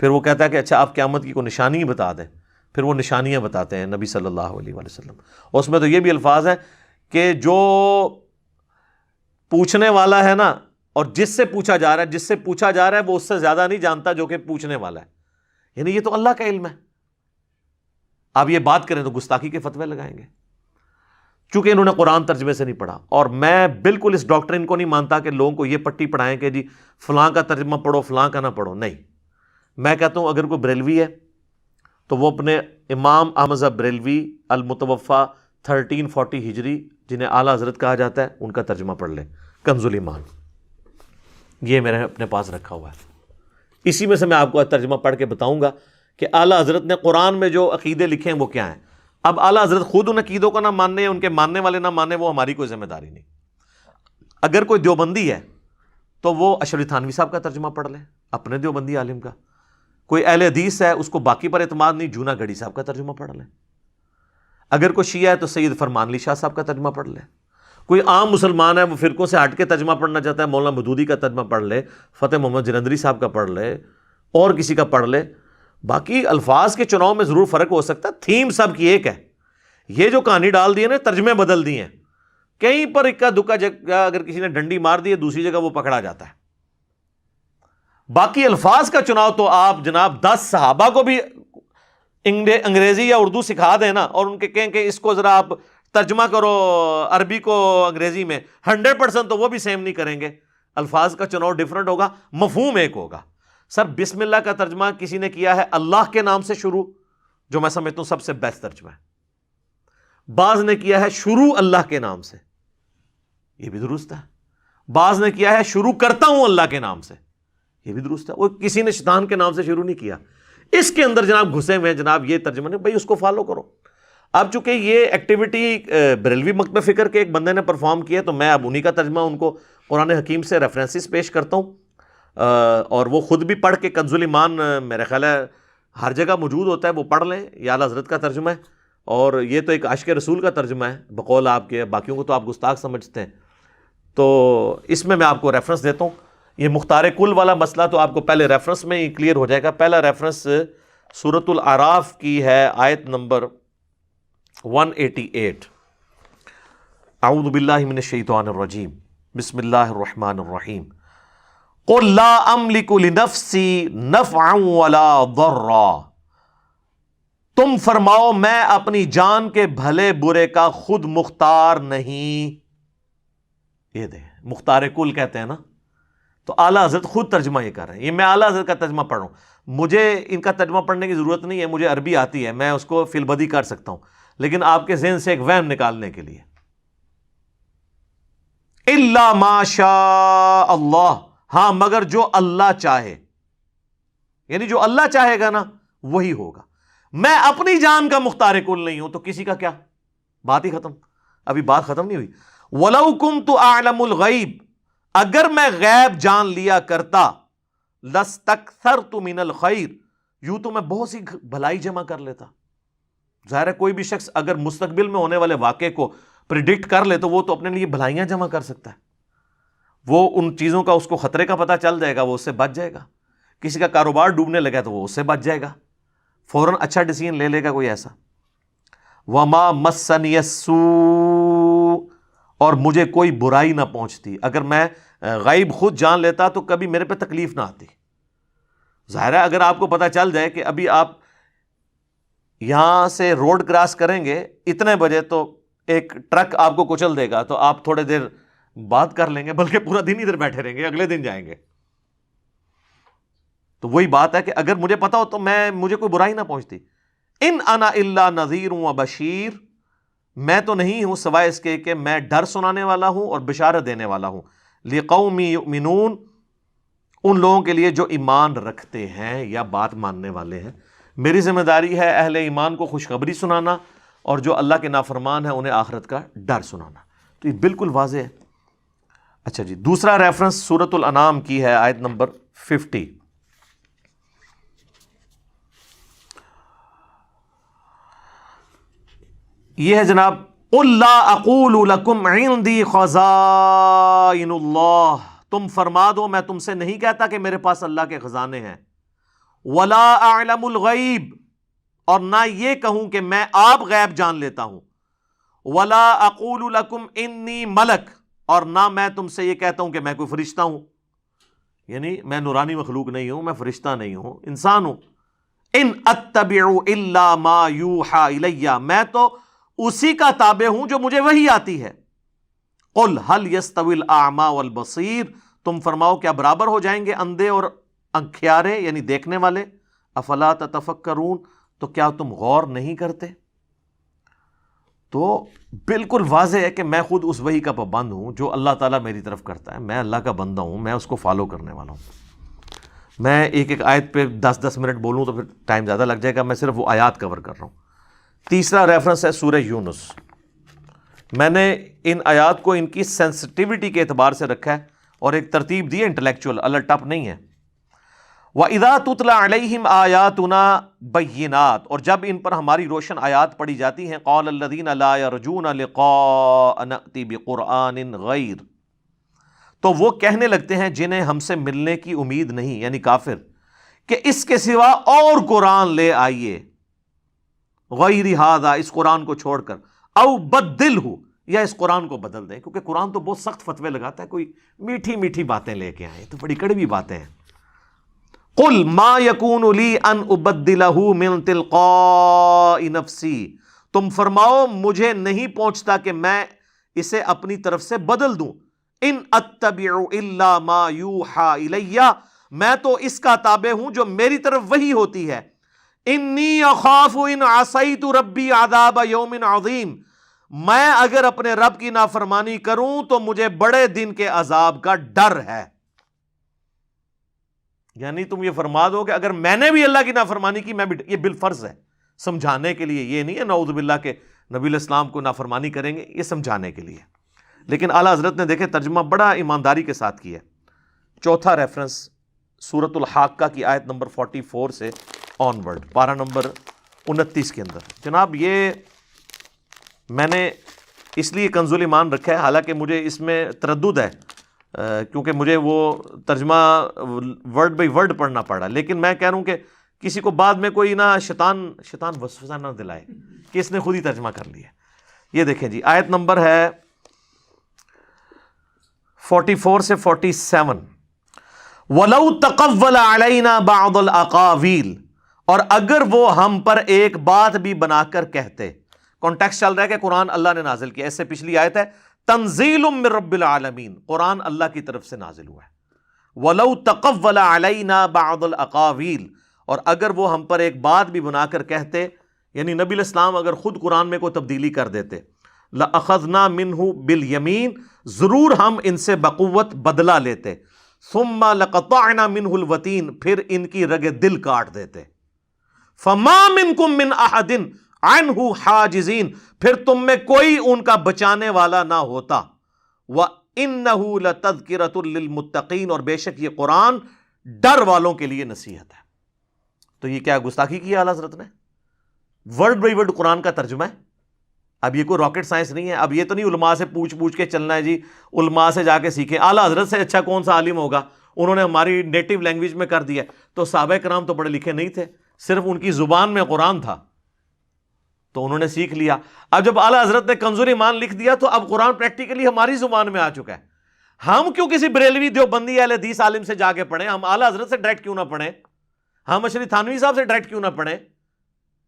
B: پھر وہ کہتا ہے کہ اچھا آپ قیامت کی کوئی نشانی بتا دیں، پھر وہ نشانیاں بتاتے ہیں نبی صلی اللہ علیہ وآلہ وسلم۔ اور اس میں تو یہ بھی الفاظ ہیں کہ جو پوچھنے والا ہے نا، اور جس سے پوچھا جا رہا ہے وہ اس سے زیادہ نہیں جانتا جو کہ پوچھنے والا ہے، یعنی یہ تو اللہ کا علم ہے۔ آپ یہ بات کریں تو گستاخی کے فتوے لگائیں گے، چونکہ انہوں نے قرآن ترجمے سے نہیں پڑھا۔ اور میں بالکل اس ڈاکٹرین کو نہیں مانتا کہ لوگوں کو یہ پٹی پڑھائیں کہ جی فلاں کا ترجمہ پڑھو فلاں کا نہ پڑھو، نہیں۔ میں کہتا ہوں اگر کوئی بریلوی ہے تو وہ اپنے امام احمد بریلوی المتوفا 1340 ہجری، جنہیں اعلیٰ حضرت کہا جاتا ہے، ان کا ترجمہ پڑھ لے، کنز الایمان، یہ میرے اپنے پاس رکھا ہوا ہے۔ اسی میں سے میں آپ کو ترجمہ پڑھ کے بتاؤں گا کہ اعلیٰ حضرت نے قرآن میں جو عقیدے لکھے ہیں وہ کیا ہیں۔ اب اعلیٰ حضرت خود ان عقیدوں کو نہ ماننے، ان کے ماننے والے نہ ماننے، وہ ہماری کوئی ذمہ داری نہیں۔ اگر کوئی دیوبندی ہے تو وہ اشرفی تھانوی صاحب کا ترجمہ پڑھ لے، اپنے دیوبندی عالم کا۔ کوئی اہل حدیث ہے، اس کو باقی پر اعتماد نہیں، جونا گڑھی صاحب کا ترجمہ پڑھ لے۔ اگر کوئی شیعہ ہے تو سید فرمان علی شاہ صاحب کا ترجمہ پڑھ لے۔ کوئی عام مسلمان ہے، وہ فرقوں سے ہٹ کے ترجمہ پڑھنا چاہتا ہے، مولانا مودودی کا ترجمہ پڑھ لے، فتح محمد جلندری صاحب کا پڑھ لے، اور کسی کا پڑھ لے۔ باقی الفاظ کے چناؤ میں ضرور فرق ہو سکتا ہے، تھیم سب کی ایک ہے۔ یہ جو کہانی ڈال دی ہے نا، ترجمے بدل دیے ہیں، کہیں پر اکا دکا جگہ اگر کسی نے ڈنڈی مار دی ہے، دوسری جگہ وہ پکڑا جاتا ہے۔ باقی الفاظ کا چناؤ تو آپ جناب 10 صحابہ کو بھی انگریزی یا اردو سکھا دیں نا، اور ان کے کہیں کہ اس کو ذرا آپ ترجمہ کرو عربی کو انگریزی میں، 100% تو وہ بھی سیم نہیں کریں گے۔ الفاظ کا چناؤ ڈیفرنٹ ہوگا، مفہوم ایک ہوگا۔ سر بسم اللہ کا ترجمہ کسی نے کیا ہے اللہ کے نام سے شروع، جو میں سمجھتا ہوں سب سے بیسٹ ترجمہ ہے۔ بعض نے کیا ہے شروع اللہ کے نام سے، یہ بھی درست ہے۔ بعض نے کیا ہے شروع کرتا ہوں اللہ کے نام سے، یہ بھی درست ہے۔ وہ کسی نے شیطان کے نام سے شروع نہیں کیا۔ اس کے اندر جناب گھسے ہوئے ہیں جناب یہ ترجمہ نہیں، بھائی اس کو فالو کرو۔ اب چونکہ یہ ایکٹیویٹی بریلوی مکتبہ فکر کے ایک بندے نے پرفارم کیا، تو میں اب انہی کا ترجمہ ان کو قرآن حکیم سے ریفرنسز پیش کرتا ہوں، اور وہ خود بھی پڑھ کے کنز الایمان میرا خیال ہے ہر جگہ موجود ہوتا ہے، وہ پڑھ لیں، یہ اعلیٰ حضرت کا ترجمہ ہے، اور یہ تو ایک عاشق رسول کا ترجمہ ہے بقول آپ کے، باقیوں کو تو آپ گستاخ سمجھتے ہیں۔ تو اس میں آپ کو ریفرنس دیتا ہوں۔ یہ مختار کل والا مسئلہ تو آپ کو پہلے ریفرنس میں ہی کلیئر ہو جائے گا۔ پہلا ریفرنس سورۃ الاعراف کی ہے، آیت نمبر 188۔ اعوذ باللہ من الشیطان الرجیم، بسم اللہ الرحمن الرحیم۔ قل لا املک لنفسی نفعا ولا ضرا، تم فرماؤ میں اپنی جان کے بھلے برے کا خود مختار نہیں۔ یہ دے مختار کل کہتے ہیں نا، تو اعلیٰ حضرت خود ترجمہ یہ کر رہے ہیں۔ یہ میں اعلیٰ حضرت کا ترجمہ پڑھ رہا ہوں، مجھے ان کا ترجمہ پڑھنے کی ضرورت نہیں ہے، مجھے عربی آتی ہے، میں اس کو فی البدی کر سکتا ہوں، لیکن آپ کے ذہن سے ایک وہم نکالنے کے لیے۔ الا ما شاء اللہ، ہاں مگر جو اللہ چاہے، یعنی جو اللہ چاہے گا نا وہی ہوگا۔ میں اپنی جان کا مختار کل نہیں ہوں، تو کسی کا کیا؟ بات ہی ختم، ابھی بات ختم نہیں ہوئی۔ وَلَوْ كُنْتُ أَعْلَمُ الْغَيْبِ، اگر میں غیب جان لیا کرتا، لَاسْتَكْثَرْتُ مِنَ الْخَيْرِ، یوں تو میں بہت سی بھلائی جمع کر لیتا۔ ظاہر ہے کوئی بھی شخص اگر مستقبل میں ہونے والے واقعے کو پریڈکٹ کر لے تو وہ تو اپنے لیے بھلائیاں جمع کر سکتا ہے، وہ ان چیزوں کا اس کو خطرے کا پتہ چل جائے گا، وہ اس سے بچ جائے گا۔ کسی کا کاروبار ڈوبنے لگا تو وہ اس سے بچ جائے گا، فوراً اچھا ڈیسیژن لے لے گا کوئی ایسا۔ وَمَا مَسَّنِيَ السُّوءُ، اور مجھے کوئی برائی نہ پہنچتی۔ اگر میں غیب خود جان لیتا تو کبھی میرے پہ تکلیف نہ آتی، ظاہر ہے اگر آپ کو پتہ چل جائے کہ ابھی آپ یہاں سے روڈ کراس کریں گے اتنے بجے تو ایک ٹرک آپ کو کچل دے گا، تو آپ تھوڑے دیر بات کر لیں گے، بلکہ پورا دن ادھر بیٹھے رہیں گے، اگلے دن جائیں گے۔ تو وہی بات ہے کہ اگر مجھے پتا ہو تو مجھے کوئی برائی نہ پہنچتی۔ ان انا الا نذیر و بشیر، میں تو نہیں ہوں سوائے اس کے کہ میں ڈر سنانے والا ہوں اور بشارت دینے والا ہوں، لقوم یؤمنون، ان لوگوں کے لیے جو ایمان رکھتے ہیں یا بات ماننے والے ہیں۔ میری ذمہ داری ہے اہل ایمان کو خوشخبری سنانا، اور جو اللہ کے نافرمان ہیں انہیں آخرت کا ڈر سنانا۔ تو یہ بالکل واضح ہے۔ اچھا جی، دوسرا ریفرنس سورۃ الانعام کی ہے، آیت نمبر 50۔ یہ ہے جناب، قُل لَا أَقُولُ لَكُمْ عِنْدِي خَزَائِنُ اللَّهِ، تم فرما دو میں تم سے نہیں کہتا کہ میرے پاس اللہ کے خزانے ہیں، وَلَا أَعْلَمُ الْغَيْبِ، اور نہ یہ کہوں کہ میں آپ غیب جان لیتا ہوں، وَلَا أَقُولُ لَكُمْ إِنِّي مَلَكٌ، اور نہ میں تم سے یہ کہتا ہوں کہ میں کوئی فرشتہ ہوں، یعنی میں نورانی مخلوق نہیں ہوں، میں فرشتہ نہیں ہوں، انسان ہوں۔ ان اتبع الا ما یوحى الیہ، میں تو اسی کا تابع ہوں جو مجھے وحی آتی ہے۔ قل هل يستوي الاعمى والبصیر، تم فرماؤ کیا برابر ہو جائیں گے اندھے اور انکھیارے یعنی دیکھنے والے؟ افلا تتفکرون، تو کیا تم غور نہیں کرتے؟ تو بالکل واضح ہے کہ میں خود اس وحی کا پابند ہوں جو اللہ تعالیٰ میری طرف کرتا ہے، میں اللہ کا بندہ ہوں، میں اس کو فالو کرنے والا ہوں۔ میں ایک ایک آیت پہ 10 منٹ بولوں تو پھر ٹائم زیادہ لگ جائے گا، میں صرف وہ آیات کور کر رہا ہوں۔ تیسرا ریفرنس ہے سورہ یونس۔ میں نے ان آیات کو ان کی سینسٹیوٹی کے اعتبار سے رکھا ہے اور ایک ترتیب دی ہے انٹلیکچوئل، اللہ ٹپ نہیں ہے۔ وَإِذَا تُتْلَى عَلَيْهِمْ آيَاتُنَا بَيِّنَاتٍ، اور جب ان پر ہماری روشن آیات پڑھی جاتی ہیں، قَالَ الَّذِينَ لَا يَرْجُونَ لِقَاءَ نَأْتِ بِقُرْآنٍ غَيْرٍ، تو وہ کہنے لگتے ہیں جنہیں ہم سے ملنے کی امید نہیں، یعنی کافر، کہ اس کے سوا اور قرآن لے آئیے، غیر ھذا، اس قرآن کو چھوڑ کر، او بدلہ، یا اس قرآن کو بدل دیں، کیونکہ قرآن تو بہت سخت فتوے لگاتا ہے، کوئی میٹھی میٹھی باتیں لے کے آئے تو بڑی کڑوی باتیں ہیں۔ قل ما یکون لی ان ابدلہ من تلقاء نفسی، تم فرماؤ مجھے نہیں پہنچتا کہ میں اسے اپنی طرف سے بدل دوں۔ ان اتبع الا ما یوحى الیہ، میں تو اس کا تابع ہوں جو میری طرف وحی ہوتی ہے۔ انی اخاف ان عصیت ربی عذاب یوم عظیم، میں اگر اپنے رب کی نافرمانی کروں تو مجھے بڑے دن کے عذاب کا ڈر ہے۔ یعنی تم یہ فرما دو کہ اگر میں نے بھی اللہ کی نافرمانی کی، میں بھی، یہ بالفرض ہے، سمجھانے کے لیے، یہ نہیں ہے نعوذ باللہ کہ نبی علیہ السلام کو نافرمانی کریں گے، یہ سمجھانے کے لیے۔ لیکن اعلیٰ حضرت نے دیکھے ترجمہ بڑا ایمانداری کے ساتھ کیا ہے۔ چوتھا ریفرنس سورۃ الحاقہ کی آیت نمبر 44 سے آن ورڈ، پارہ نمبر 29 کے اندر۔ جناب یہ میں نے اس لیے کنز الایمان رکھا ہے، حالانکہ مجھے اس میں تردد ہے کیونکہ مجھے وہ ترجمہ ورڈ بائی ورڈ پڑھنا پڑا، لیکن میں کہہ رہا ہوں کہ کسی کو بعد میں کوئی نہ شیطان وسوسہ نہ دلائے کہ اس نے خود ہی ترجمہ کر لیا۔ یہ دیکھیں جی، آیت نمبر ہے 44 سے 47۔ وَلَوْ تَقَوَّلَ عَلَيْنَا بَعْضَ الْأَقَاوِيلِ، اور اگر وہ ہم پر ایک بات بھی بنا کر کہتے، کانٹیکسٹ چل رہا ہے کہ قرآن اللہ نے نازل کیا، اس سے پچھلی آیت ہے تنزیل من رب العالمین، قرآن اللہ کی طرف سے نازل ہوا ہے۔ وَلَوْ تَقَوَّلَ عَلَيْنَا بَعْضَ الْأَقَاوِيلِ، اور اگر وہ ہم پر ایک بات بھی بنا کر کہتے، یعنی نبی علیہ السلام اگر خود قرآن میں کوئی تبدیلی کر دیتے، لَأَخَذْنَا مِنْهُ بِالْيَمِينِ، ضرور ہم ان سے بقوت بدلہ لیتے، ثُمَّ لَقَطَعْنَا مِنْهُ الْوَتِينَ، پھر ان کی رگ دل کاٹ دیتے، فَمَا مِنْكُمْ مِنْ أَحَدٍ عَنْهُ حَاجِزِينَ، پھر تم میں کوئی ان کا بچانے والا نہ ہوتا۔ وَإِنَّهُ لَتَذْكِرَةٌ لِّلْمُتَّقِينَ، اور بے شک یہ قرآن ڈر والوں کے لیے نصیحت ہے۔ تو یہ کیا گستاخی کی ہے اعلیٰ حضرت نے؟ ورڈ بائی ورڈ قرآن کا ترجمہ ہے۔ اب یہ کوئی راکٹ سائنس نہیں ہے، اب یہ تو نہیں علماء سے پوچھ کے چلنا ہے جی، علماء سے جا کے سیکھیں، اعلیٰ حضرت سے اچھا کون سا عالم ہوگا، انہوں نے ہماری نیٹو لینگویج میں کر دیا۔ تو صحابہ کرام تو پڑھے لکھے نہیں تھے، صرف ان کی زبان میں قرآن تھا تو انہوں نے سیکھ لیا۔ اب جب اعلیٰ حضرت نے کنز الایمان لکھ دیا تو اب قرآن پریکٹیکلی ہماری زبان میں آ چکا ہے۔ ہم کیوں کسی بریلوی دیوبندی اہل حدیث عالم سے جا کے پڑھیں، ہم اعلیٰ حضرت سے ڈائریکٹ کیوں نہ پڑھیں؟ ہم اشرف تھانوی صاحب سے ڈائریکٹ کیوں نہ پڑھیں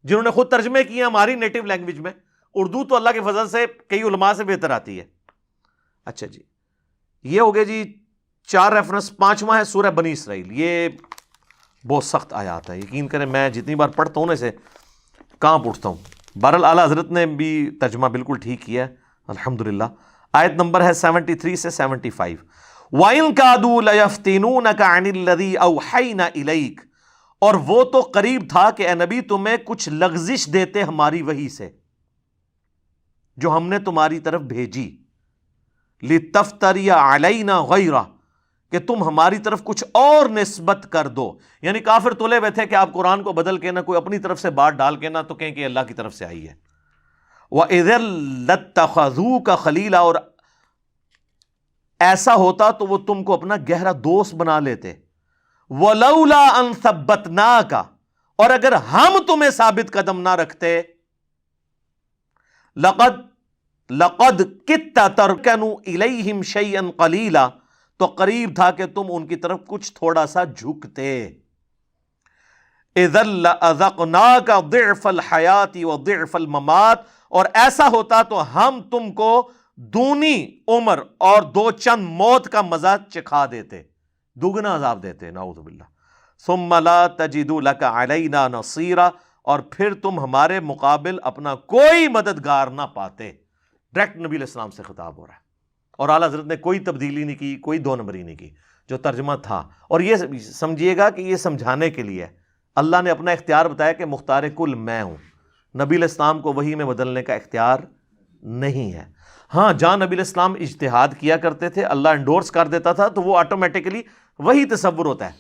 B: جنہوں نے خود ترجمے کیے ہماری نیٹو لینگویج میں؟ اردو تو اللہ کے فضل سے کئی علماء سے بہتر آتی ہے. اچھا جی، یہ ہو گئے جی 4 ریفرنس. 5واں ہے سورہ بنی اسرائیل. یہ بہت سخت آیات ہے، یقین کریں میں جتنی بار پڑھتا ہوں نا اسے کانپ اٹھتا ہوں. بہرحال اعلیٰ حضرت نے بھی ترجمہ بالکل ٹھیک کیا ہے الحمدللہ. آیت نمبر ہے 73 سے 75. وَإِن كَادُوا لَيَفْتِنُونَكَ عَنِ الَّذِي أَوْحَيْنَا إِلَيْكَ، اور وہ تو قریب تھا کہ اے نبی تمہیں کچھ لغزش دیتے ہماری وحی سے جو ہم نے تمہاری طرف بھیجی. لِتَفْتَرِيَ عَلَيْنَا غَيْرَهُ، کہ تم ہماری طرف کچھ اور نسبت کر دو. یعنی کافر تلے ہوئے تھے کہ آپ قرآن کو بدل کے نہ کوئی اپنی طرف سے بات ڈال کے نہ تو کہیں کہ اللہ کی طرف سے آئی ہے. وَإِذًا لَاتَّخَذُوكَ خَلِيلًا، اور ایسا ہوتا تو وہ تم کو اپنا گہرا دوست بنا لیتے. وَلَوْلَا أَن ثَبَّتْنَاكَ، اور اگر ہم تمہیں ثابت قدم نہ رکھتے. لَقَدْ كِدتَّ تَرْكَنُوا إِلَيْهِمْ شَيْئًا قَلِيلًا، تو قریب تھا کہ تم ان کی طرف کچھ تھوڑا سا جھکتے. اذا لأذقناك ضعف الحیات وضعف الممات، اور ایسا ہوتا تو ہم تم کو دونی عمر اور 2 چند موت کا مزہ چکھا دیتے، دگنا عذاب دیتے. نعوذ باللہ. ثم لا تجد لك علینا نصیرا، اور پھر تم ہمارے مقابل اپنا کوئی مددگار نہ پاتے. ڈائریکٹ نبی علیہ السلام سے خطاب ہو رہا ہے، اور اعلیٰ حضرت نے کوئی تبدیلی نہیں کی، کوئی 2 نمبری نہیں کی. جو ترجمہ تھا، اور یہ سمجھیے گا کہ یہ سمجھانے کے لیے اللہ نے اپنا اختیار بتایا کہ مختار کل میں ہوں. نبی علیہ السلام کو وحی میں بدلنے کا اختیار نہیں ہے. ہاں جہاں نبی علیہ السلام اجتہاد کیا کرتے تھے، اللہ انڈورس کر دیتا تھا تو وہ آٹومیٹیکلی وہی تصور ہوتا ہے.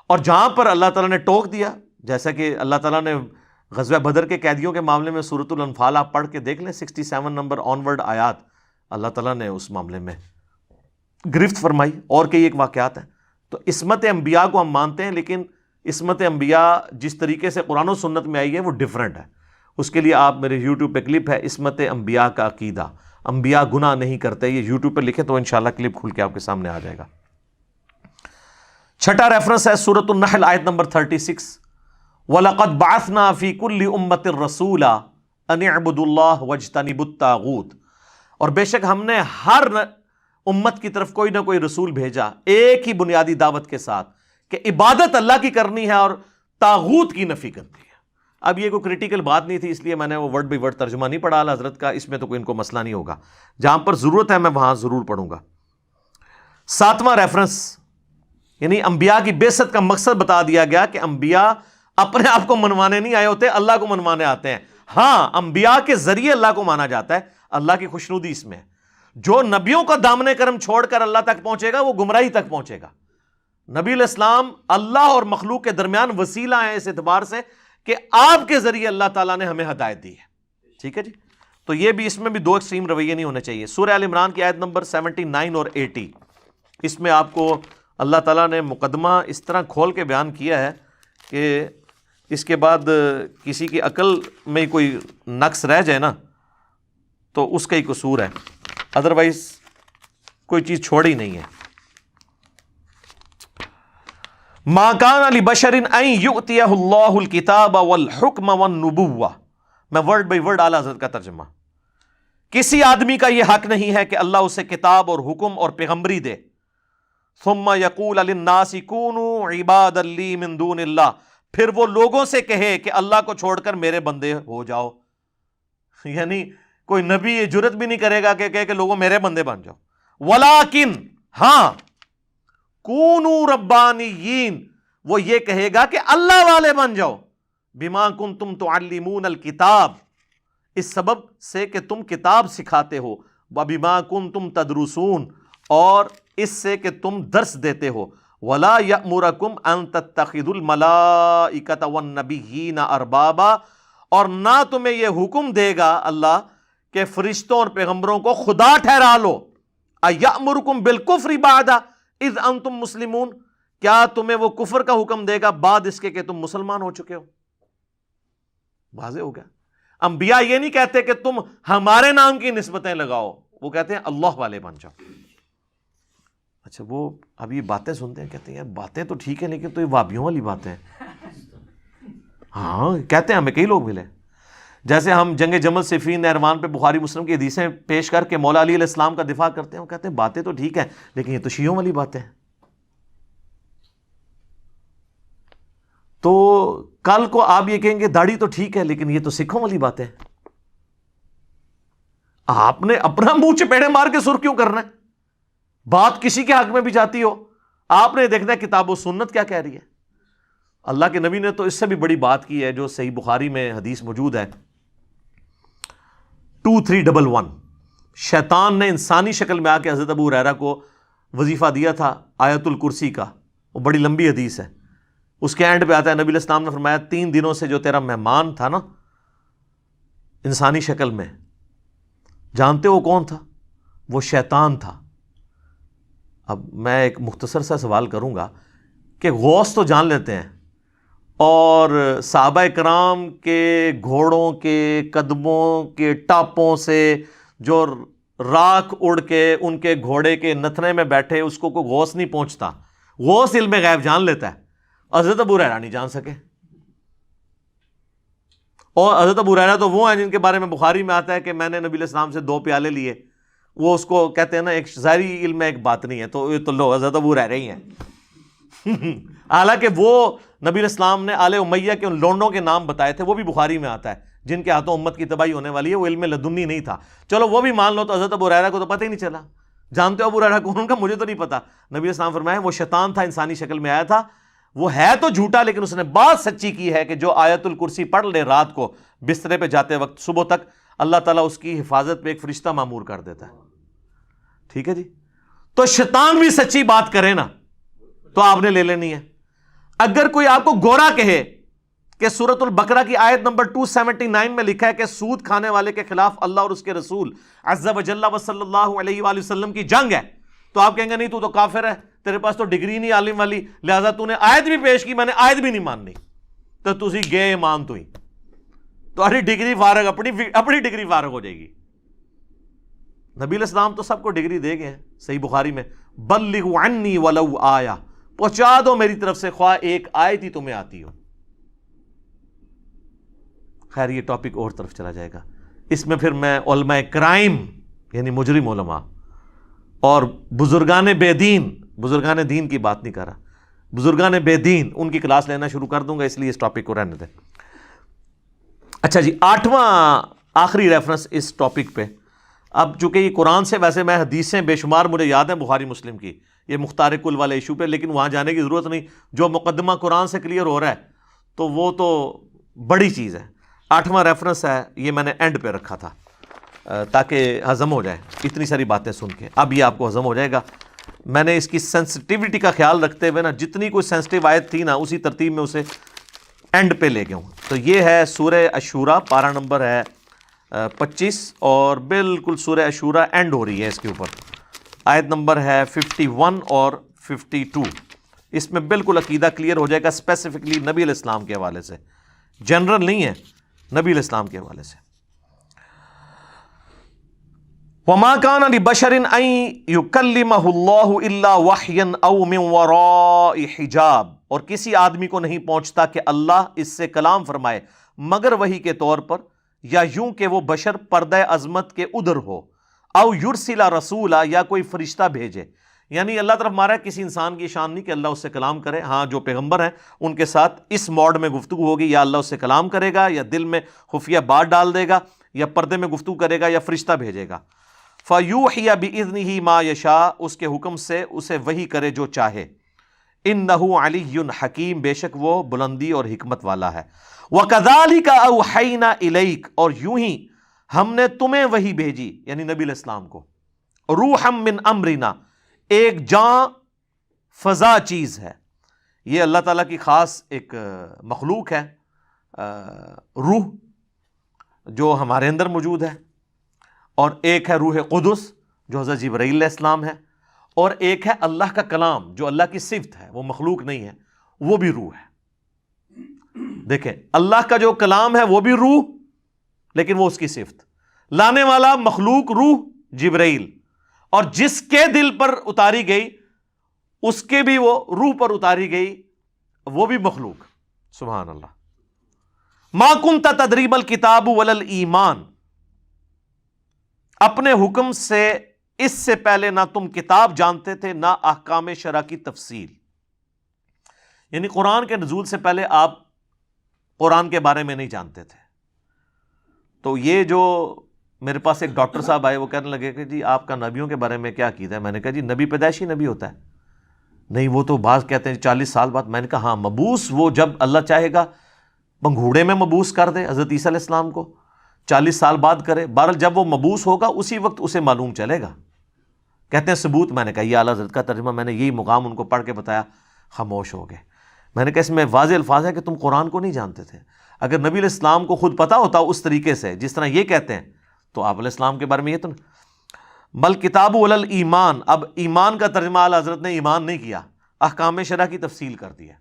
B: اور جہاں پر اللہ تعالیٰ نے ٹوک دیا، جیسا کہ اللہ تعالیٰ نے غزوہ بدر کے قیدیوں کے معاملے میں سورۃ الانفال آپ پڑھ کے دیکھ لیں 67 نمبر آنورڈ آیات، اللہ تعالیٰ نے اس معاملے میں گرفت فرمائی. اور کئی ایک واقعات ہیں. تو عصمت انبیاء کو ہم مانتے ہیں، لیکن عصمت انبیاء جس طریقے سے قرآن و سنت میں آئی ہے وہ ڈیفرنٹ ہے. اس کے لیے آپ میرے یوٹیوب پہ کلپ ہے عصمت انبیاء کا عقیدہ، انبیاء گناہ نہیں کرتے، یہ یوٹیوب پہ لکھیں تو انشاءاللہ کلپ کھل کے آپ کے سامنے آ جائے گا. 6 ریفرنس ہے سورۃ النحل آیت نمبر 36. وَلَقَدْ بَعَثْنَا فِي كُلِّ أُمَّةٍ رَسُولًا أَنِ اعْبُدُوا اللَّهَ وَاجْتَنِبُوا الطَّاغُوتَ، اور بے شک ہم نے ہر امت کی طرف کوئی نہ کوئی رسول بھیجا ایک ہی بنیادی دعوت کے ساتھ کہ عبادت اللہ کی کرنی ہے اور طاغوت کی نفی کرنی ہے. اب یہ کوئی کریٹیکل بات نہیں تھی، اس لیے میں نے وہ ورڈ بائی ورڈ ترجمہ نہیں پڑھا اعلیٰ حضرت کا، اس میں تو کوئی ان کو مسئلہ نہیں ہوگا. جہاں پر ضرورت ہے میں وہاں ضرور پڑھوں گا. 7واں ریفرنس، یعنی انبیاء کی بعثت کا مقصد بتا دیا گیا کہ انبیاء اپنے آپ کو منوانے نہیں آئے ہوتے، اللہ کو منوانے آتے ہیں. ہاں انبیاء کے ذریعے اللہ کو مانا جاتا ہے، اللہ کی خوشنودی اس میں ہے. جو نبیوں کا دامن کرم چھوڑ کر اللہ تک پہنچے گا وہ گمراہی تک پہنچے گا. نبی علیہ السلام اللہ اور مخلوق کے درمیان وسیلہ ہیں اس اعتبار سے کہ آپ کے ذریعے اللہ تعالیٰ نے ہمیں ہدایت دی ہے. ٹھیک ہے جی. تو یہ بھی اس میں بھی 2 ایکسٹریم رویے نہیں ہونے چاہیے. سورہ آل عمران کی آیت نمبر 79 اور 80، اس میں آپ کو اللہ تعالیٰ نے مقدمہ اس طرح کھول کے بیان کیا ہے کہ اس کے بعد کسی کی عقل میں کوئی نقص رہ جائے نا تو اس کا ہی قصور ہے، ادروائز کوئی چیز چھوڑی نہیں ہے. ما کان لبشر ان یؤتیہ اللہ الکتاب والحکم والنبوہ، میں ورڈ بائی ورڈ اعلیٰ حضرت کا ترجمہ. کسی آدمی کا یہ حق نہیں ہے کہ اللہ اسے کتاب اور حکم اور پیغمبری دے. ثم یقول للناس کونوا عبادا لی من دون اللہ، پھر وہ لوگوں سے کہے کہ اللہ کو چھوڑ کر میرے بندے ہو جاؤ. یعنی کوئی نبی یہ جرت بھی نہیں کرے گا کہ کہے کہ لوگوں میرے بندے بن جاؤ. ولیکن ہاں کونوا ربانیین، وہ یہ کہے گا کہ اللہ والے بن جاؤ. بما کنتم تعلمون الکتاب، اس سبب سے کہ تم کتاب سکھاتے ہو. وبما کنتم تدرسون، اور اس سے کہ تم درس دیتے ہو. ولا یأمرکم ان تتخذوا الملائکۃ والنبیین اربابا، اور نہ تمہیں یہ حکم دے گا اللہ کہ فرشتوں اور پیغمبروں کو خدا ٹھہرا لو. ایأمرکم بالکفر بعد اذ انتم مسلمون، کیا تمہیں وہ کفر کا حکم دے گا بعد اس کے کہ تم مسلمان ہو چکے ہو؟ واضح ہو گیا. انبیاء یہ نہیں کہتے کہ تم ہمارے نام کی نسبتیں لگاؤ، وہ کہتے ہیں اللہ والے بن جاؤ. اچھا وہ اب یہ باتیں سنتے ہیں، کہتے ہیں یار باتیں تو ٹھیک ہے لیکن تو یہ وابیوں والی باتیں ہیں. ہاں کہتے ہیں، ہمیں کئی لوگ ملے. جیسے ہم جنگ جمل صفین نہروان پہ بخاری مسلم کی حدیثیں پیش کر کے مولا علی علیہ السلام کا دفاع کرتے ہیں، وہ کہتے ہیں باتیں تو ٹھیک ہیں لیکن یہ تو شیعوں والی باتیں ہیں. تو کل کو آپ یہ کہیں گے داڑھی تو ٹھیک ہے لیکن یہ تو سکھوں والی باتیں ہیں. آپ نے اپنا منہ چپیڑے مار کے سر کیوں کرنا ہے؟ بات کسی کے حق میں بھی جاتی ہو، آپ نے دیکھنا ہے کتاب و سنت کیا کہہ رہی ہے. اللہ کے نبی نے تو اس سے بھی بڑی بات کی ہے جو صحیح بخاری میں حدیث موجود ہے 2311. شیطان نے انسانی شکل میں آ کے حضرت ابو ہریرہ کو وظیفہ دیا تھا آیت الکرسی کا. وہ بڑی لمبی حدیث ہے. اس کے اینڈ پہ آتا ہے نبی علیہ السلام نے فرمایا 3 دنوں سے جو تیرا مہمان تھا نا انسانی شکل میں، جانتے ہو کون تھا؟ وہ شیطان تھا. اب میں ایک مختصر سا سوال کروں گا کہ غوث تو جان لیتے ہیں، اور صحابہ کرام کے گھوڑوں کے قدموں کے ٹاپوں سے جو راکھ اڑ کے ان کے گھوڑے کے نتھنے میں بیٹھے اس کو کوئی غوث نہیں پہنچتا. غوث علم غیب جان لیتا ہے، حضرت ابو ہریرہ نہیں جان سکے. اور حضرت ابو ہریرہ تو وہ ہیں جن کے بارے میں بخاری میں آتا ہے کہ میں نے نبی علیہ السلام سے 2 پیالے لیے. وہ اس کو کہتے ہیں نا ایک ظاہری علم میں ایک بات نہیں ہے، تو یہ تو لو حضرت ابو ہریرہ ہی ہیں. حالانکہ وہ نبی علیہ السلام نے آل امیہ کے ان لونڈوں کے نام بتائے تھے، وہ بھی بخاری میں آتا ہے جن کے ہاتھوں امت کی تباہی ہونے والی ہے. وہ علم لدنی نہیں تھا، چلو وہ بھی مان لو. تو حضرت ابو ہریرہ کو تو پتہ ہی نہیں چلا. جانتے ہو ابو ہریرہ کون کا؟ مجھے تو نہیں پتا. نبی علیہ السلام فرمایا وہ شیطان تھا، انسانی شکل میں آیا تھا. وہ ہے تو جھوٹا لیکن اس نے بات سچی کی ہے کہ جو آیت الکرسی پڑھ لے رات کو بسترے پہ جاتے وقت صبح تک، اللہ تعالیٰ اس کی حفاظت پہ ایک فرشتہ مامور کر دیتا ہے. ٹھیک ہے جی. تو شیطان بھی سچی بات کرے نا تو آپ نے لے لینی ہے. اگر کوئی آپ کو گورا کہے کہ سورۃ البقرہ کی آیت نمبر 279 میں لکھا ہے کہ سود کھانے والے کے خلاف اللہ اور اس کے رسول عز و جل و صلی اللہ علیہ وآلہ وسلم کی جنگ ہے، تو آپ کہیں گے نہیں تو کافر ہے، تیرے پاس تو ڈگری نہیں عالم والی، لہذا تو نے آیت بھی پیش کی، میں نے آیت بھی نہیں ماننی، تو تسی گئے ایمان تو ہی تمہاری ڈگری فارغ، اپنی ڈگری فارغ ہو جائے گی. نبی علیہ السلام تو سب کو ڈگری دے گئے ہیں. صحیح بخاری میں بلغوا عنی ولو آیہ، پہنچا دو میری طرف سے خواہ ایک آیت ہی تمہیں آتی ہو. خیر یہ ٹاپک اور طرف چلا جائے گا. اس میں پھر میں علماء کرائم یعنی مجرم علماء اور بزرگان بے دین، بزرگان دین کی بات نہیں کر رہا، بزرگان بے دین ان کی کلاس لینا شروع کر دوں گا، اس لیے اس ٹاپک کو رہنے دیں. اچھا جی، 8واں آخری ریفرنس اس ٹاپک پہ. اب چونکہ یہ قرآن سے، ویسے میں حدیثیں بے شمار مجھے یاد ہیں بخاری مسلم کی یہ مختار کل والے ایشو پہ، لیکن وہاں جانے کی ضرورت نہیں. جو مقدمہ قرآن سے کلیئر ہو رہا ہے تو وہ تو بڑی چیز ہے. 8واں ریفرنس ہے، یہ میں نے اینڈ پہ رکھا تھا تاکہ ہضم ہو جائے اتنی ساری باتیں سن کے. اب یہ آپ کو ہضم ہو جائے گا. میں نے اس کی سینسٹیوٹی کا خیال رکھتے ہوئے نا جتنی کوئی سینسٹیو آیت تھی نا اسی ترتیب میں اسے اینڈ پہ لے گیا ہوں. تو یہ ہے سورہ عشورہ، پارہ نمبر ہے 25، اور بالکل سورہ عشورہ اینڈ ہو رہی ہے اس کے اوپر. آیت نمبر ہے 51 اور 52. اس میں بالکل عقیدہ کلیئر ہو جائے گا، اسپیسیفکلی نبی علیہ السلام کے حوالے سے، جنرل نہیں ہے، نبی علیہ السلام کے حوالے سے. وَمَا كَانَ لِبَشَرٍ أَن يُكَلِّمَهُ اللَّهُ إِلَّا وَحْيًا أَوْ مِن وَرَاءِ حِجَاب، اور کسی آدمی کو نہیں پہنچتا کہ اللہ اس سے کلام فرمائے مگر وحی کے طور پر، یا یوں کہ وہ بشر پردہ عظمت کے ادھر ہو، او یرسل رسولا، یا کوئی فرشتہ بھیجے. یعنی اللہ طرف ہمارا کسی انسان کی شان نہیں کہ اللہ اس سے کلام کرے. ہاں جو پیغمبر ہیں ان کے ساتھ اس موڈ میں گفتگو ہوگی، یا اللہ اس سے کلام کرے گا، یا دل میں خفیہ بات ڈال دے گا، یا پردے میں گفتگو کرے گا، یا فرشتہ بھیجے گا. فَيُوحِيَ بِإِذْنِهِ مَا يَشَاءُ، اس کے حکم سے اسے وحی کرے جو چاہے. إِنَّهُ عَلِيٌّ حَكِيمٌ، بے شک وہ بلندی اور حکمت والا ہے. وَكَذَلِكَ أَوْحَيْنَا إِلَيْكَ، اور یوں ہی ہم نے تمہیں وحی بھیجی، یعنی نبی علیہ السلام کو، روحًا مِّنْ أَمْرِنَا، ایک جاں فضا چیز ہے. یہ اللہ تعالیٰ کی خاص ایک مخلوق ہے، روح جو ہمارے اندر موجود ہے، اور ایک ہے روح قدس جو حضرت جبرائیل علیہ السلام ہے، اور ایک ہے اللہ کا کلام جو اللہ کی صفت ہے، وہ مخلوق نہیں ہے، وہ بھی روح ہے. دیکھیں اللہ کا جو کلام ہے وہ بھی روح، لیکن وہ اس کی صفت. لانے والا مخلوق روح جبرائیل، اور جس کے دل پر اتاری گئی اس کے بھی وہ روح پر اتاری گئی، وہ بھی مخلوق. سبحان اللہ. ما کنت تدری ما الکتاب ولا الایمان، اپنے حکم سے اس سے پہلے نہ تم کتاب جانتے تھے نہ احکام شرع کی تفصیل. یعنی قرآن کے نزول سے پہلے آپ قرآن کے بارے میں نہیں جانتے تھے. تو یہ جو میرے پاس ایک ڈاکٹر صاحب آئے، وہ کہنے لگے کہ جی آپ کا نبیوں کے بارے میں کیا عقیدہ ہے؟ میں نے کہا جی نبی پیدائشی نبی ہوتا ہے. نہیں وہ تو بعض کہتے ہیں 40 سال بعد. میں نے کہا ہاں مبعوث وہ جب اللہ چاہے گا پنگھوڑے میں مبعوث کر دے حضرت عیسیٰ علیہ السلام کو، 40 سال بعد کرے. بہرحال جب وہ مبعوث ہوگا اسی وقت اسے معلوم چلے گا. کہتے ہیں ثبوت. میں نے کہا یہ اعلیٰ حضرت کا ترجمہ، میں نے یہی مقام ان کو پڑھ کے بتایا، خاموش ہو گئے. میں نے کہا اس میں واضح الفاظ ہے کہ تم قرآن کو نہیں جانتے تھے. اگر نبی علیہ السلام کو خود پتا ہوتا اس طریقے سے جس طرح یہ کہتے ہیں تو آپ علیہ السلام کے بارے میں یہ تو بل کتاب ولا الایمان. اب ایمان کا ترجمہ اعلیٰ حضرت نے ایمان نہیں کیا، احکام شرع کی تفصیل کر دی ہے.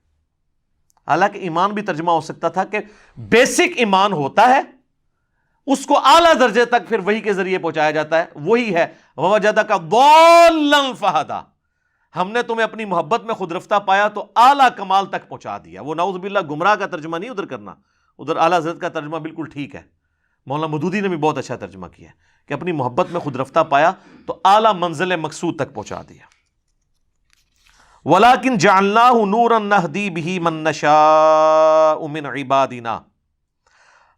B: حالانکہ ایمان بھی ترجمہ ہو سکتا تھا کہ بیسک ایمان ہوتا ہے، اس کو اعلیٰ درجے تک پھر وحی کے ذریعے پہنچایا جاتا ہے. وہی ہے وَوَجَدَكَ ضَالًّا فَهَدَىٰ، ہم نے تمہیں اپنی محبت میں خود رفتہ پایا تو اعلیٰ کمال تک پہنچا دیا. وہ نعوذ باللہ گمراہ کا ترجمہ نہیں ادھر کرنا، ادھر اعلیٰ حضرت کا ترجمہ بالکل ٹھیک ہے. مولانا مودودی نے بھی بہت اچھا ترجمہ کیا ہے کہ اپنی محبت میں خود رفتہ پایا تو اعلیٰ منزل مقصود تک پہنچا دیا. وَلَٰكِن جَعَلْنَاهُ نُورًا نَهْدِي بِهِ مَن نَّشَاءُ مِنْ عِبَادِنَا،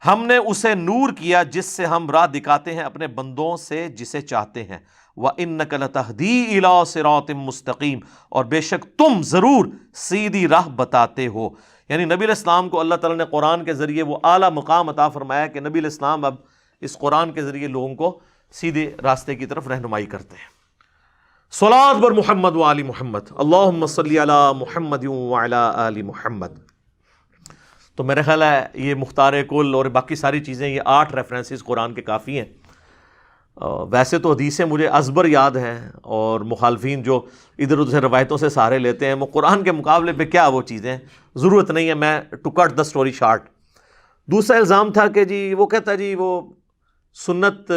B: ہم نے اسے نور کیا جس سے ہم راہ دکھاتے ہیں اپنے بندوں سے جسے چاہتے ہیں. وَإِنَّكَ لَتَهْدِي إِلَىٰ صِرَاطٍ مُسْتَقِيمٍ، اور بے شک تم ضرور سیدھی راہ بتاتے ہو. یعنی نبی علیہ السلام کو اللہ تعالیٰ نے قرآن کے ذریعے وہ اعلیٰ مقام عطا فرمایا کہ نبی علیہ السلام اب اس قرآن کے ذریعے لوگوں کو سیدھے راستے کی طرف رہنمائی کرتے ہیں. صلاۃ بر محمد و آل محمد، اللہم صلی علی محمد و علی آل محمد. تو میرا خیال ہے یہ مختار کل اور باقی ساری چیزیں، یہ 8 ریفرنسز قرآن کے کافی ہیں. ویسے تو حدیثیں مجھے ازبر یاد ہیں، اور مخالفین جو ادھر ادھر سے روایتوں سے سہارے لیتے ہیں، وہ قرآن کے مقابلے پہ کیا وہ چیزیں، ضرورت نہیں ہے. میں to cut the story short. دوسرا الزام تھا کہ جی وہ کہتا جی وہ سنت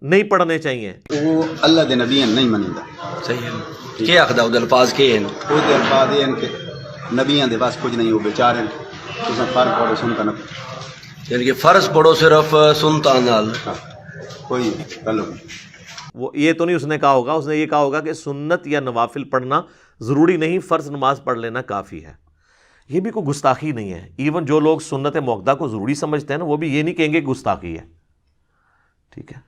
B: نہیں پڑھنے چاہیے.
H: وہ اللہ دے نبی نہیں منے گا.
D: صحیح ہے. کیا آخدا وہ الفاظ کے ہیں؟
H: وہ دے الفاظ یہ ہیں کہ نبیاں دے بس کچھ نہیں، وہ بیچارے تساں فرق پڑھو سنتا نہ،
D: یعنی کہ فرض پڑھو صرف سنتا نال،
H: کوئی تعلق نہیں.
B: وہ یہ تو نہیں اس نے کہا ہوگا، اس نے یہ کہا ہوگا کہ سنت یا نوافل پڑھنا ضروری نہیں، فرض نماز پڑھ لینا کافی ہے. یہ بھی کوئی گستاخی نہیں ہے. ایون جو لوگ سنت موقدہ کو ضروری سمجھتے ہیں نا، وہ بھی یہ نہیں کہیں گے گستاخی ہے. ٹھیک ہے،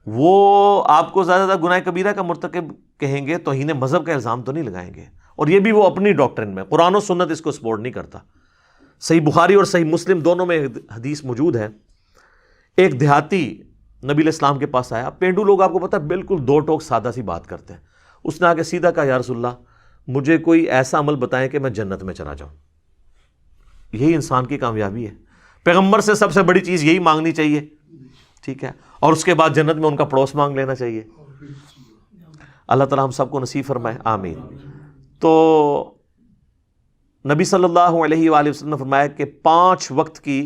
B: وہ آپ کو زیادہ گناہ کبیرہ کا مرتکب کہیں گے، توہین مذہب کا الزام تو نہیں لگائیں گے. اور یہ بھی وہ اپنی ڈاکٹرن میں، قرآن و سنت اس کو سپورٹ نہیں کرتا. صحیح بخاری اور صحیح مسلم دونوں میں حدیث موجود ہے. ایک دیہاتی نبی علیہ السلام کے پاس آیا. پینڈو لوگ آپ کو پتہ بالکل دو ٹوک سادہ سی بات کرتے ہیں. اس نے آ کے سیدھا کہا یا رسول اللہ مجھے کوئی ایسا عمل بتائیں کہ میں جنت میں چلا جاؤں. یہی انسان کی کامیابی ہے. پیغمبر سے سب سے بڑی چیز یہی مانگنی چاہیے، ٹھیک ہے، اور اس کے بعد جنت میں ان کا پڑوس مانگ لینا چاہیے. اللہ تعالیٰ ہم سب کو نصیب فرمائے، آمین. تو نبی صلی اللہ علیہ وآلہ وسلم نے فرمایا کہ 5 وقت کی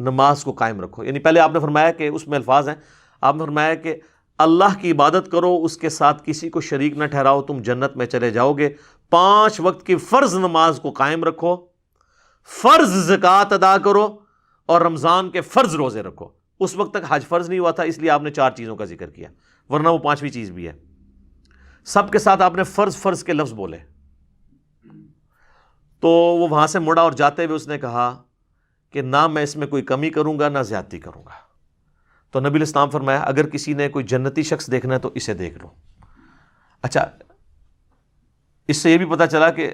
B: نماز کو قائم رکھو. یعنی پہلے آپ نے فرمایا کہ اس میں الفاظ ہیں، آپ نے فرمایا کہ اللہ کی عبادت کرو، اس کے ساتھ کسی کو شریک نہ ٹھہراؤ، تم جنت میں چلے جاؤ گے. 5 وقت کی فرض نماز کو قائم رکھو، فرض زکوٰۃ ادا کرو، اور رمضان کے فرض روزے رکھو. اس وقت تک حج فرض نہیں ہوا تھا، اس لیے آپ نے 4 چیزوں کا ذکر کیا، ورنہ وہ 5ویں چیز بھی ہے. سب کے ساتھ آپ نے فرض فرض کے لفظ بولے. تو وہ وہاں سے مڑا اور جاتے ہوئے اس نے کہا کہ نہ میں اس میں کوئی کمی کروں گا نہ زیادتی کروں گا. تو نبی علیہ السلام فرمایا اگر کسی نے کوئی جنتی شخص دیکھنا ہے تو اسے دیکھ لو. اچھا، اس سے یہ بھی پتہ چلا کہ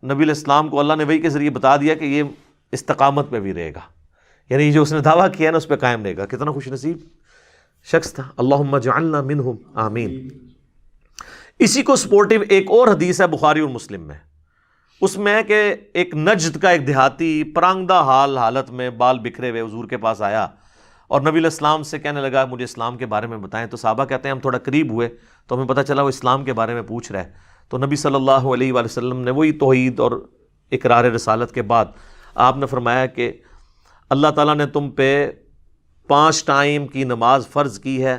B: نبی علیہ السلام کو اللہ نے وحی کے ذریعے بتا دیا کہ یہ استقامت پہ بھی رہے گا، یعنی جو اس نے دعویٰ کیا نا اس پہ قائم رہے گا. کتنا خوش نصیب شخص تھا. اللہم اجعلنا منہم، آمین. اسی کو سپورٹیو ایک اور حدیث ہے بخاری اور مسلم میں. اس میں ہے کہ ایک نجد کا ایک دیہاتی پرانگدہ حالت میں بال بکھرے ہوئے حضور کے پاس آیا اور نبی علیہ السلام سے کہنے لگا مجھے اسلام کے بارے میں بتائیں. تو صحابہ کہتے ہیں ہم تھوڑا قریب ہوئے تو ہمیں پتہ چلا وہ اسلام کے بارے میں پوچھ رہا ہے. تو نبی صلی اللہ علیہ وآلہ وسلم نے وہی توحید اور اقرار رسالت کے بعد آپ نے فرمایا کہ اللہ تعالیٰ نے تم پہ 5 ٹائم کی نماز فرض کی ہے،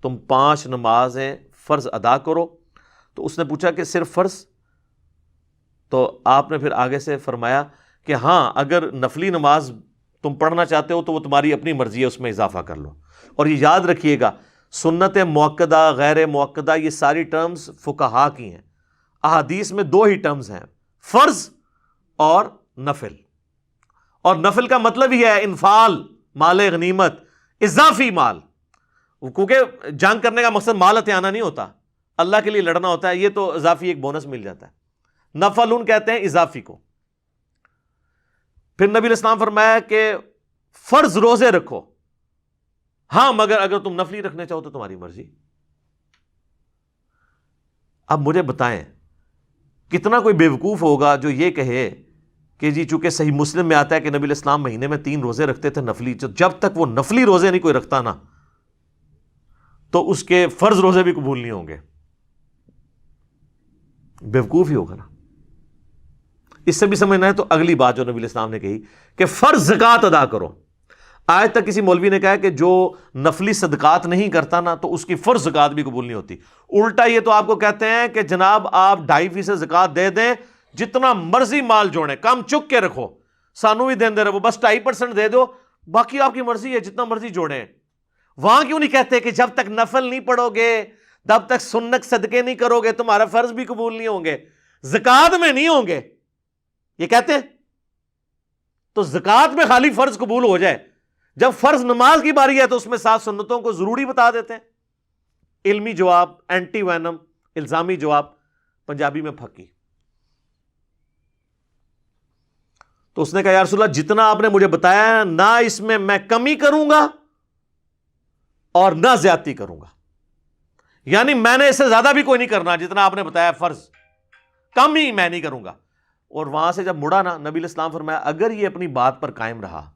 B: تم 5 نمازیں فرض ادا کرو. تو اس نے پوچھا کہ صرف فرض؟ تو آپ نے پھر آگے سے فرمایا کہ ہاں اگر نفلی نماز تم پڑھنا چاہتے ہو تو وہ تمہاری اپنی مرضی ہے، اس میں اضافہ کر لو. اور یہ یاد رکھیے گا، سنت موقدہ، غیر موقدہ، یہ ساری ٹرمز فقہا کی ہیں. احادیث میں دو ہی ٹرمز ہیں، فرض اور نفل. اور نفل کا مطلب ہی ہے انفال، مال غنیمت، اضافی مال. کیونکہ جنگ کرنے کا مقصد مال ہتھیانا نہیں ہوتا، اللہ کے لیے لڑنا ہوتا ہے، یہ تو اضافی ایک بونس مل جاتا ہے. نفل کہتے ہیں اضافی کو. پھر نبی علیہ السلام فرمایا کہ فرض روزے رکھو، ہاں مگر اگر تم نفلی رکھنے چاہو تو تمہاری مرضی. اب مجھے بتائیں کتنا کوئی بیوقوف ہوگا جو یہ کہے کہ جی چونکہ صحیح مسلم میں آتا ہے کہ نبی علیہ السلام مہینے میں 3 روزے رکھتے تھے نفلی، جب تک وہ نفلی روزے نہیں کوئی رکھتا نا تو اس کے فرض روزے بھی قبول نہیں ہوں گے. بیوقوف ہی ہوگا نا. اس سے بھی سمجھنا ہے تو اگلی بات جو نبی علیہ السلام نے کہی کہ فرض زکوٰۃ ادا کرو. آج تک کسی مولوی نے کہا کہ جو نفلی صدقات نہیں کرتا نا تو اس کی فرض زکوٰۃ بھی قبول نہیں ہوتی. الٹا یہ تو آپ کو کہتے ہیں کہ جناب آپ 2.5% زکوٰۃ دے دیں، جتنا مرضی مال جوڑیں، کم چک کے رکھو، سانو بھی دیں دے رہے، بس 2.5% دے دو، باقی آپ کی مرضی ہے، جتنا مرضی جوڑیں. وہاں کیوں نہیں کہتے کہ جب تک نفل نہیں پڑھو گے، جب تک سنت صدقے نہیں کرو گے تمہارا فرض بھی قبول نہیں ہوں گے، زکوٰۃ میں نہیں ہوں گے؟ یہ کہتے ہیں. تو زکوٰۃ میں خالی فرض قبول ہو جائے، جب فرض نماز کی باری ہے تو اس میں 7 سنتوں کو ضروری بتا دیتے ہیں. علمی جواب، اینٹی وینم، الزامی جواب، پنجابی میں پھکی. تو اس نے کہا یا رسول اللہ جتنا آپ نے مجھے بتایا نہ اس میں کمی کروں گا اور نہ زیادتی کروں گا، یعنی میں نے اس سے زیادہ بھی کوئی نہیں کرنا، جتنا آپ نے بتایا فرض، کم ہی میں نہیں کروں گا. اور وہاں سے جب مڑا نا، نبی علیہ السلام فرمایا اگر یہ اپنی بات پر قائم رہا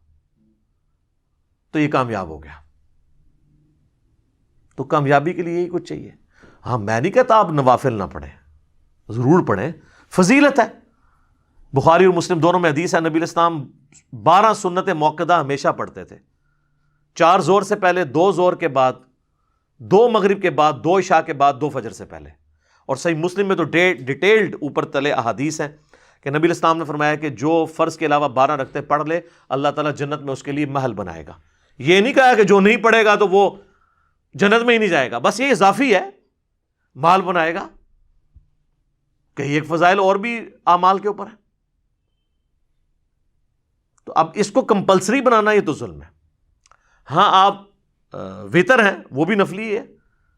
B: تو یہ کامیاب ہو گیا. تو کامیابی کے لیے یہی کچھ چاہیے. ہاں میں نہیں کہتا آپ نوافل نہ پڑھیں، ضرور پڑھیں، فضیلت ہے. بخاری اور مسلم دونوں میں حدیث ہے، نبی علیہ السلام 12 سنت موقدہ ہمیشہ پڑھتے تھے. 4 زور سے پہلے، 2 زور کے بعد، 2 مغرب کے بعد، 2 عشاء کے بعد، 2 فجر سے پہلے. اور صحیح مسلم میں تو ڈیٹیلڈ اوپر تلے احادیث ہیں کہ نبی علیہ السلام نے فرمایا کہ جو فرض کے علاوہ 12 رکھتے پڑھ لے، اللہ تعالیٰ جنت میں اس کے لیے محل بنائے گا. یہ نہیں کہا کہ جو نہیں پڑھے گا تو وہ جنت میں ہی نہیں جائے گا، بس یہ اضافی ہے، محل بنائے گا. کہیں ایک فضائل اور بھی اعمال کے اوپر ہے. تو اب اس کو کمپلسری بنانا یہ تو ظلم ہے. ہاں آپ وطر ہیں، وہ بھی نفلی ہے،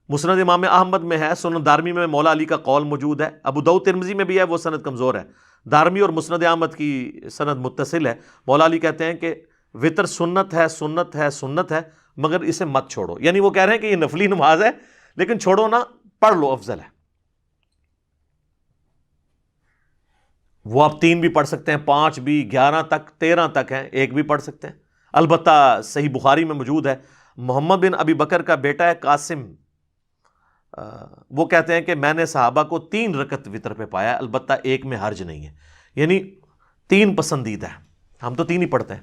B: مسند امام احمد میں ہے، سنن دارمی میں مولا علی کا قول موجود ہے، ابو داؤد ترمذی میں بھی ہے، وہ سند کمزور ہے. دارمی اور مسند احمد کی سند متصل ہے. مولا علی کہتے ہیں کہ وطر سنت ہے، سنت ہے، سنت ہے، مگر اسے مت چھوڑو. یعنی وہ کہہ رہے ہیں کہ یہ نفلی نماز ہے لیکن چھوڑو نہ، پڑھ لو، افضل ہے. وہ آپ 3 بھی پڑھ سکتے ہیں، 5 بھی، 11 تک، 13 تک ہیں، 1 بھی پڑھ سکتے ہیں. البتہ صحیح بخاری میں موجود ہے، محمد بن ابی بکر کا بیٹا ہے قاسم، وہ کہتے ہیں کہ میں نے صحابہ کو 3 رکعت وطر پہ پایا، البتہ 1 میں حرج نہیں ہے. یعنی 3 پسندیدہ ہے، ہم تو 3 ہی پڑھتے ہیں.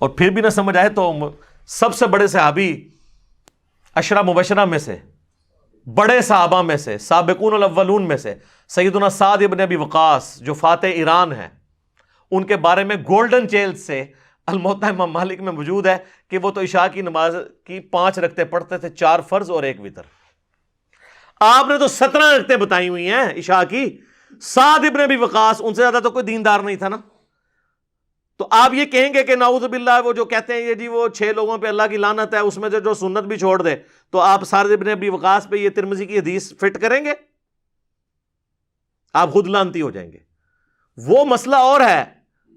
B: اور پھر بھی نہ سمجھ آئے تو سب سے بڑے صحابی، 10 مبشرہ میں سے، بڑے صحابہ میں سے، سابقون الاولون میں سے سیدنا سعد ابن ابی وقاص جو فاتح ایران ہیں، ان کے بارے میں گولڈن چیل سے الموطا امام مالک میں موجود ہے کہ وہ تو عشاء کی نماز کی 5 رکعتیں پڑھتے تھے، 4 فرض اور 1 وطر. آپ نے تو 17 رکعتیں بتائی ہوئی ہیں عشاء کی. سعد ابن ابی وقاص، ان سے زیادہ تو کوئی دیندار نہیں تھا نا. تو آپ یہ کہیں گے کہ نعوذ باللہ وہ جو کہتے ہیں یہ جی وہ 6 لوگوں پہ اللہ کی لعنت ہے، اس میں جو سنت بھی چھوڑ دے، تو آپ سعد ابن ابی وقاص پہ یہ ترمذی کی حدیث فٹ کریں گے؟ آپ خود لعنتی ہو جائیں گے. وہ مسئلہ اور ہے،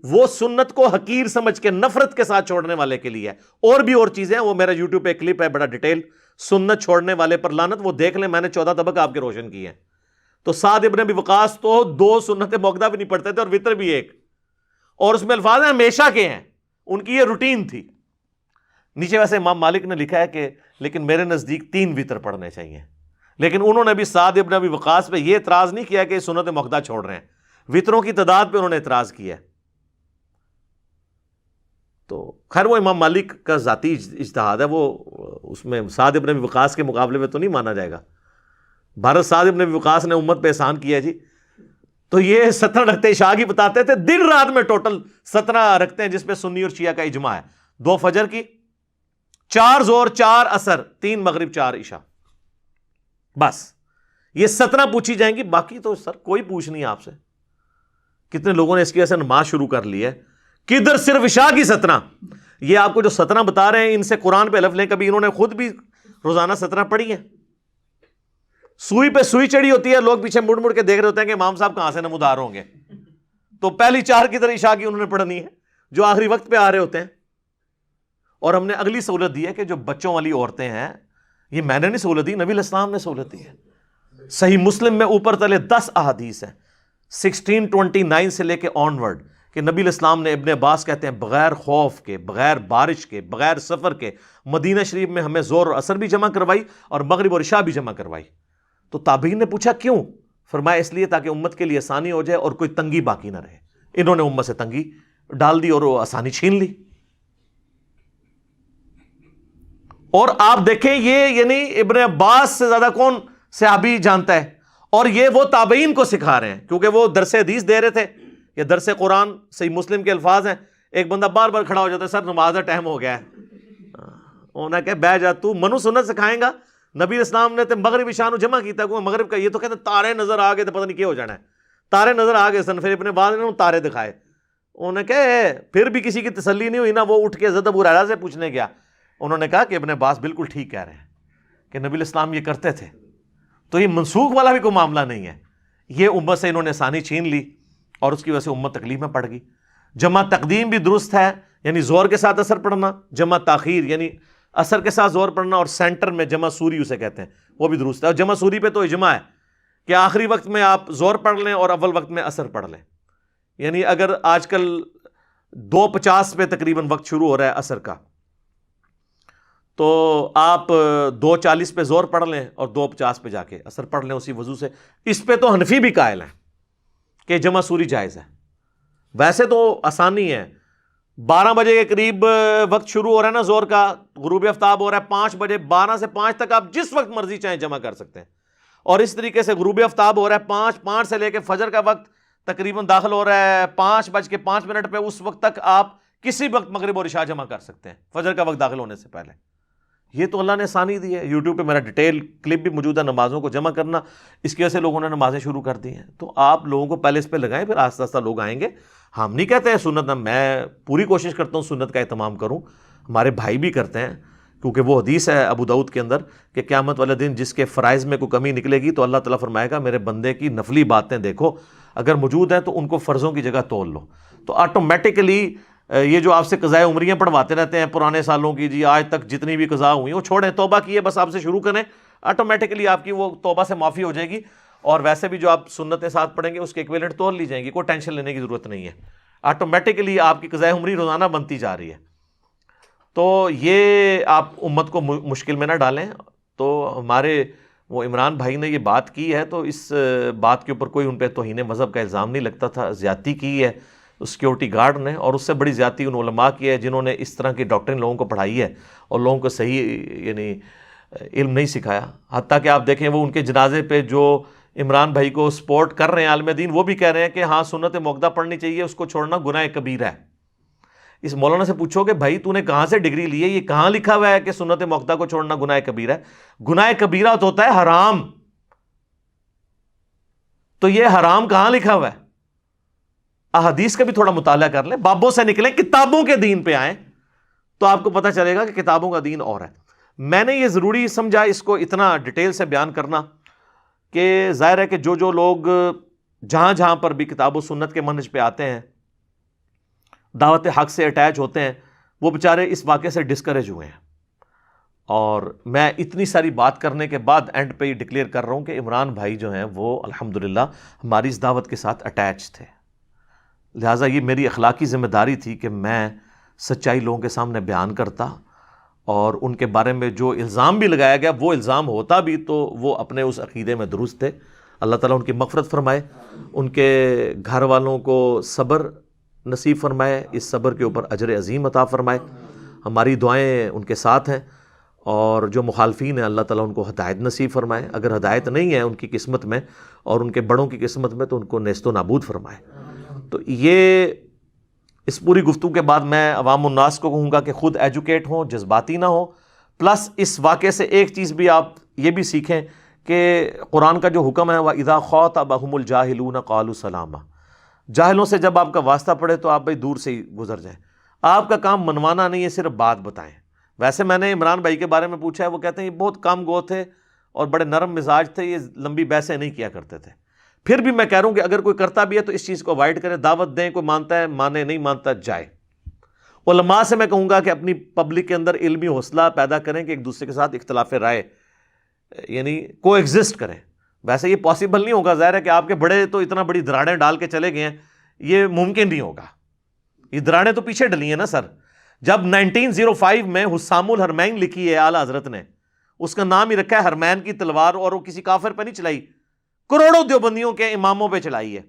B: وہ سنت کو حقیر سمجھ کے نفرت کے ساتھ چھوڑنے والے کے لیے ہے. اور بھی اور چیزیں، وہ میرا یوٹیوب پہ ایک کلپ ہے بڑا ڈیٹیل، سنت چھوڑنے والے پر لعنت، وہ دیکھ لیں، میں نے 14 طبق آپ کے روشن کیے ہیں. تو سعد ابن ابی وقاص تو 2 سنت موقدہ بھی نہیں پڑھتے تھے اور وطر بھی 1، اور اس میں الفاظ ہیں ہمیشہ کے ہیں، ان کی یہ روٹین تھی. نیچے ویسے امام مالک نے لکھا ہے کہ لیکن میرے نزدیک 3 وطر پڑھنے چاہیے، لیکن انہوں نے بھی سعد ابن ابی وقاص پہ یہ اعتراض نہیں کیا کہ سنت موقدہ چھوڑ رہے ہیں، وطروں کی تعداد پہ انہوں نے اعتراض کیا. تو خیر وہ امام مالک کا ذاتی اجتہاد ہے، وہ اس میں سعد ابن ابی وقاص کے مقابلے میں تو نہیں مانا جائے گا. بھارت سعد ابن وقاص نے امت پہ احسان کیا جی، تو یہ 17 رکھتے عشاء کی بتاتے تھے، دن رات میں ٹوٹل 17 رکھتے ہیں جس پہ سنی اور شیعہ کا اجماع ہے، 2 فجر کی، 4 ظہر، 4 عصر، 3 مغرب، 4 عشاء، بس یہ 17 پوچھی جائیں گی، باقی تو سر کوئی پوچھ نہیں آپ سے۔ کتنے لوگوں نے اس کی وجہ سے نماز شروع کر لی ہے، کدھر صرف عشاء کی 17، یہ آپ کو جو 17 بتا رہے ہیں ان سے قرآن پہ الف لیں، کبھی انہوں نے خود بھی روزانہ 17 پڑھی ہیں؟ سوئی پہ سوئی چڑھی ہوتی ہے، لوگ پیچھے مڑ مڑ کے دیکھ رہے ہوتے ہیں کہ امام صاحب کہاں سے نمودار ہوں گے، تو پہلی 4 کی طرح عشاء کی انہوں نے پڑھنی ہے جو آخری وقت پہ آ رہے ہوتے ہیں۔ اور ہم نے اگلی سہولت دی ہے کہ جو بچوں والی عورتیں ہیں، یہ میں نے نہیں سہولت دی، نبی علیہ السلام نے سہولت دی ہے۔ صحیح مسلم میں اوپر تلے 10 احادیث ہیں 1629 سے لے کے آن ورڈ، کہ نبی علیہ السلام نے، ابن عباس کہتے ہیں، بغیر خوف کے، بغیر بارش کے، بغیر سفر کے مدینہ شریف میں ہمیں ظہر اور عصر بھی جمع کروائی اور مغرب اور عشاء بھی جمع کروائی۔ تو تابعین نے پوچھا کیوں؟ فرمایا اس لیے تاکہ امت کے لیے آسانی ہو جائے اور کوئی تنگی باقی نہ رہے۔ انہوں نے امت سے تنگی ڈال دی اور وہ آسانی چھین لی۔ اور آپ دیکھیں یہ یعنی ابن عباس سے زیادہ کون صحابی جانتا ہے، اور یہ وہ تابعین کو سکھا رہے ہیں، کیونکہ وہ درس حدیث دے رہے تھے یا درس قرآن، صحیح مسلم کے الفاظ ہیں، ایک بندہ بار بار کھڑا ہو جاتا ہے، سر نماز کا ٹائم ہو گیا ہے، انہوں نے کہا بہ جا، تو منو سنت سکھائیں گا؟ نبی اسلام نے تے مغرب عشاء نو جمع کیتا، کوئی مغرب کا، یہ تو کہتے تارے نظر آ گئے تو پتہ نہیں کیا ہو جانا ہے، تارے نظر آ گئے سن، پھر ابن بعد نے تارے دکھائے، انہوں نے کہا پھر بھی کسی کی تسلی نہیں ہوئی نا، وہ اٹھ کے حضرت ابو ہریرہ سے پوچھنے گیا، انہوں نے کہا کہ ابن عباس بالکل ٹھیک کہہ رہے ہیں کہ نبی الاسلام یہ کرتے تھے، تو یہ منسوخ والا بھی کوئی معاملہ نہیں ہے، یہ امت سے انہوں نے آسانی چھین لی اور اس کی وجہ سے امت تکلیف میں پڑ گئی۔ جمع تقدیم بھی درست ہے، یعنی زور کے ساتھ اثر پڑھنا، جمع تاخیر یعنی اثر کے ساتھ زور پڑھنا، اور سینٹر میں جمع سوری اسے کہتے ہیں، وہ بھی درست ہے۔ اور جمع سوری پہ تو اجماع ہے کہ آخری وقت میں آپ زور پڑھ لیں اور اول وقت میں اثر پڑھ لیں، یعنی اگر آج کل 2:50 پہ تقریباً وقت شروع ہو رہا ہے اثر کا، تو آپ 2:40 پہ زور پڑھ لیں اور 2:50 پہ جا کے اثر پڑھ لیں اسی وضو سے۔ اس پہ تو حنفی بھی قائل ہیں کہ جمع سوری جائز ہے۔ ویسے تو آسانی ہے، 12 بجے کے قریب وقت شروع ہو رہا ہے نا زور کا، غروب آفتاب ہو رہا ہے 5 بجے، 12 سے 5 تک آپ جس وقت مرضی چاہیں جمع کر سکتے ہیں، اور اس طریقے سے غروب آفتاب ہو رہا ہے 5 سے لے کے فجر کا وقت تقریباً داخل ہو رہا ہے 5:05 پہ، اس وقت تک آپ کسی وقت مغرب اور عشاء جمع کر سکتے ہیں فجر کا وقت داخل ہونے سے پہلے۔ یہ تو اللہ نے آسانی دی ہے۔ یوٹیوب پہ میرا ڈیٹیل کلپ بھی موجود ہے نمازوں کو جمع کرنا، اس کی وجہ سے لوگوں نے نمازیں شروع کر دی ہیں، تو آپ لوگوں کو پہلے اس پہ لگائیں، پھر آہستہ آہستہ لوگ آئیں گے۔ ہم نہیں کہتے ہیں سنت، میں پوری کوشش کرتا ہوں سنت کا اہتمام کروں، ہمارے بھائی بھی کرتے ہیں، کیونکہ وہ حدیث ہے ابو داؤد کے اندر کہ قیامت والے دن جس کے فرائض میں کوئی کمی نکلے گی تو اللہ تعالیٰ فرمائے گا میرے بندے کی نفلی باتیں دیکھو، اگر موجود ہیں تو ان کو فرضوں کی جگہ تول لو۔ تو آٹومیٹکلی یہ جو آپ سے قضائے عمریاں پڑھواتے رہتے ہیں پرانے سالوں کی، جی آج تک جتنی بھی قضا ہوئی وہ چھوڑیں، توبہ کیے بس آپ سے شروع کریں، آٹومیٹکلی آپ کی وہ توبہ سے معافی ہو جائے گی، اور ویسے بھی جو آپ سنتیں ساتھ پڑھیں گے اس کے ایکویلنٹ تول لی جائیں گی، کوئی ٹینشن لینے کی ضرورت نہیں ہے، آٹومیٹکلی آپ کی قضائے عمری روزانہ بنتی جا رہی ہے۔ تو یہ آپ امت کو مشکل میں نہ ڈالیں۔ تو ہمارے وہ عمران بھائی نے یہ بات کی ہے، تو اس بات کے اوپر کوئی ان پہ توہین مذہب کا الزام نہیں لگتا تھا، زیادتی کی ہے سیکیورٹی گارڈ نے، اور اس سے بڑی زیادتی ان علماء کی ہے جنہوں نے اس طرح کی ڈاکٹرن لوگوں کو پڑھائی ہے اور لوگوں کو صحیح یعنی علم نہیں سکھایا۔ حتیٰ کہ آپ دیکھیں وہ ان کے جنازے پہ جو عمران بھائی کو سپورٹ کر رہے ہیں عالم دین، وہ بھی کہہ رہے ہیں کہ ہاں سنت موقدہ پڑھنی چاہیے، اس کو چھوڑنا گناہ کبیرہ ہے۔ اس مولانا سے پوچھو کہ بھائی تو نے کہاں سے ڈگری لی ہے، یہ کہاں لکھا ہوا ہے کہ سنت موقدہ کو چھوڑنا گناہ کبیرہ ہے؟ گناہ کبیرہ تو ہوتا ہے حرام، تو یہ حرام کہاں لکھا ہوا ہے؟ احادیث کا بھی تھوڑا مطالعہ کر لیں، بابوں سے نکلیں، کتابوں کے دین پہ آئیں تو آپ کو پتہ چلے گا کہ کتابوں کا دین اور ہے۔ میں نے یہ ضروری سمجھا اس کو اتنا ڈیٹیل سے بیان کرنا کہ ظاہر ہے کہ جو لوگ جہاں پر بھی کتاب و سنت کے منہج پہ آتے ہیں، دعوت حق سے اٹیچ ہوتے ہیں، وہ بیچارے اس واقعے سے ڈسکریج ہوئے ہیں۔ اور میں اتنی ساری بات کرنے کے بعد اینڈ پہ یہ ڈکلیئر کر رہا ہوں کہ عمران بھائی جو ہیں وہ الحمدللہ ہماری اس دعوت کے ساتھ اٹیچ تھے، لہٰذا یہ میری اخلاقی ذمہ داری تھی کہ میں سچائی لوگوں کے سامنے بیان کرتا، اور ان کے بارے میں جو الزام بھی لگایا گیا وہ الزام ہوتا بھی تو وہ اپنے اس عقیدے میں درست تھے۔ اللہ تعالیٰ ان کی مغفرت فرمائے، ان کے گھر والوں کو صبر نصیب فرمائے، اس صبر کے اوپر اجر عظیم عطا فرمائے۔ ہماری دعائیں ان کے ساتھ ہیں، اور جو مخالفین ہیں اللہ تعالیٰ ان کو ہدایت نصیب فرمائے، اگر ہدایت نہیں ہے ان کی قسمت میں اور ان کے بڑوں کی قسمت میں تو ان کو نیست و نابود فرمائے۔ تو یہ اس پوری گفتگو کے بعد میں عوام الناس کو کہوں گا کہ خود ایجوکیٹ ہوں، جذباتی نہ ہوں، پلس اس واقعے سے ایک چیز بھی آپ یہ بھی سیکھیں کہ قرآن کا جو حکم ہے وَإِذَا خَاطَبَهُمُ الْجَاهِلُونَ قَالُوا سَلَامًا، جاہلوں سے جب آپ کا واسطہ پڑے تو آپ بھائی دور سے ہی گزر جائیں، آپ کا کام منوانا نہیں ہے، صرف بات بتائیں۔ ویسے میں نے عمران بھائی کے بارے میں پوچھا ہے، وہ کہتے ہیں یہ بہت کام گو تھے اور بڑے نرم مزاج تھے، یہ لمبی بحثیں نہیں کیا کرتے تھے۔ پھر بھی میں کہہ رہا ہوں کہ اگر کوئی کرتا بھی ہے تو اس چیز کو اوائڈ کریں، دعوت دیں، کوئی مانتا ہے مانے، نہیں مانتا جائے۔ علماء سے میں کہوں گا کہ اپنی پبلک کے اندر علمی حوصلہ پیدا کریں کہ ایک دوسرے کے ساتھ اختلاف رائے یعنی کو ایگزسٹ کریں۔ ویسے یہ پاسبل نہیں ہوگا، ظاہر ہے کہ آپ کے بڑے تو اتنا بڑی دراڑیں ڈال کے چلے گئے ہیں، یہ ممکن نہیں ہوگا۔ یہ دراڑیں تو پیچھے ڈلی ہیں نا سر۔ جب 1905 میں حسام الحرمین لکھی ہے اعلیٰ حضرت نے، اس کا نام ہی رکھا ہے حرمین کی تلوار، اور وہ کسی کافر پہ نہیں چلائی، کروڑوں دیوبندیوں کے اماموں پہ چلائی ہے۔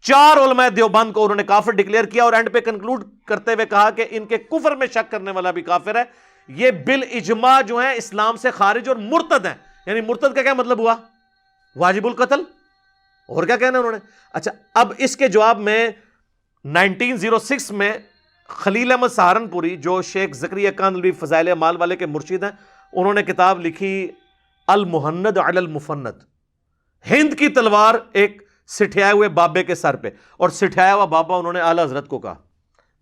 B: 4 علماء دیوبند کو انہوں نے کافر ڈکلیئر کیا، اور اینڈ پہ کنکلوڈ کرتے ہوئے کہا کہ ان کے کفر میں شک کرنے والا بھی کافر ہے۔ یہ بالاجماع جو ہیں اسلام سے خارج اور مرتد ہیں۔ یعنی مرتد کا کیا مطلب ہوا؟ واجب القتل۔ اور کیا کہنا انہوں نے؟ اچھا، اب اس کے جواب میں 1906 میں خلیل احمد سہارنپوری جو شیخ زکریا کاندھلوی فضائل اعمال والے کے مرشد ہیں، انہوں نے کتاب لکھی المہند علی المفند، ہند کی تلوار ایک سٹھیائے ہوئے بابے کے سر پہ، اور سٹھایا ہوا بابا انہوں نے اعلیٰ حضرت کو کہا،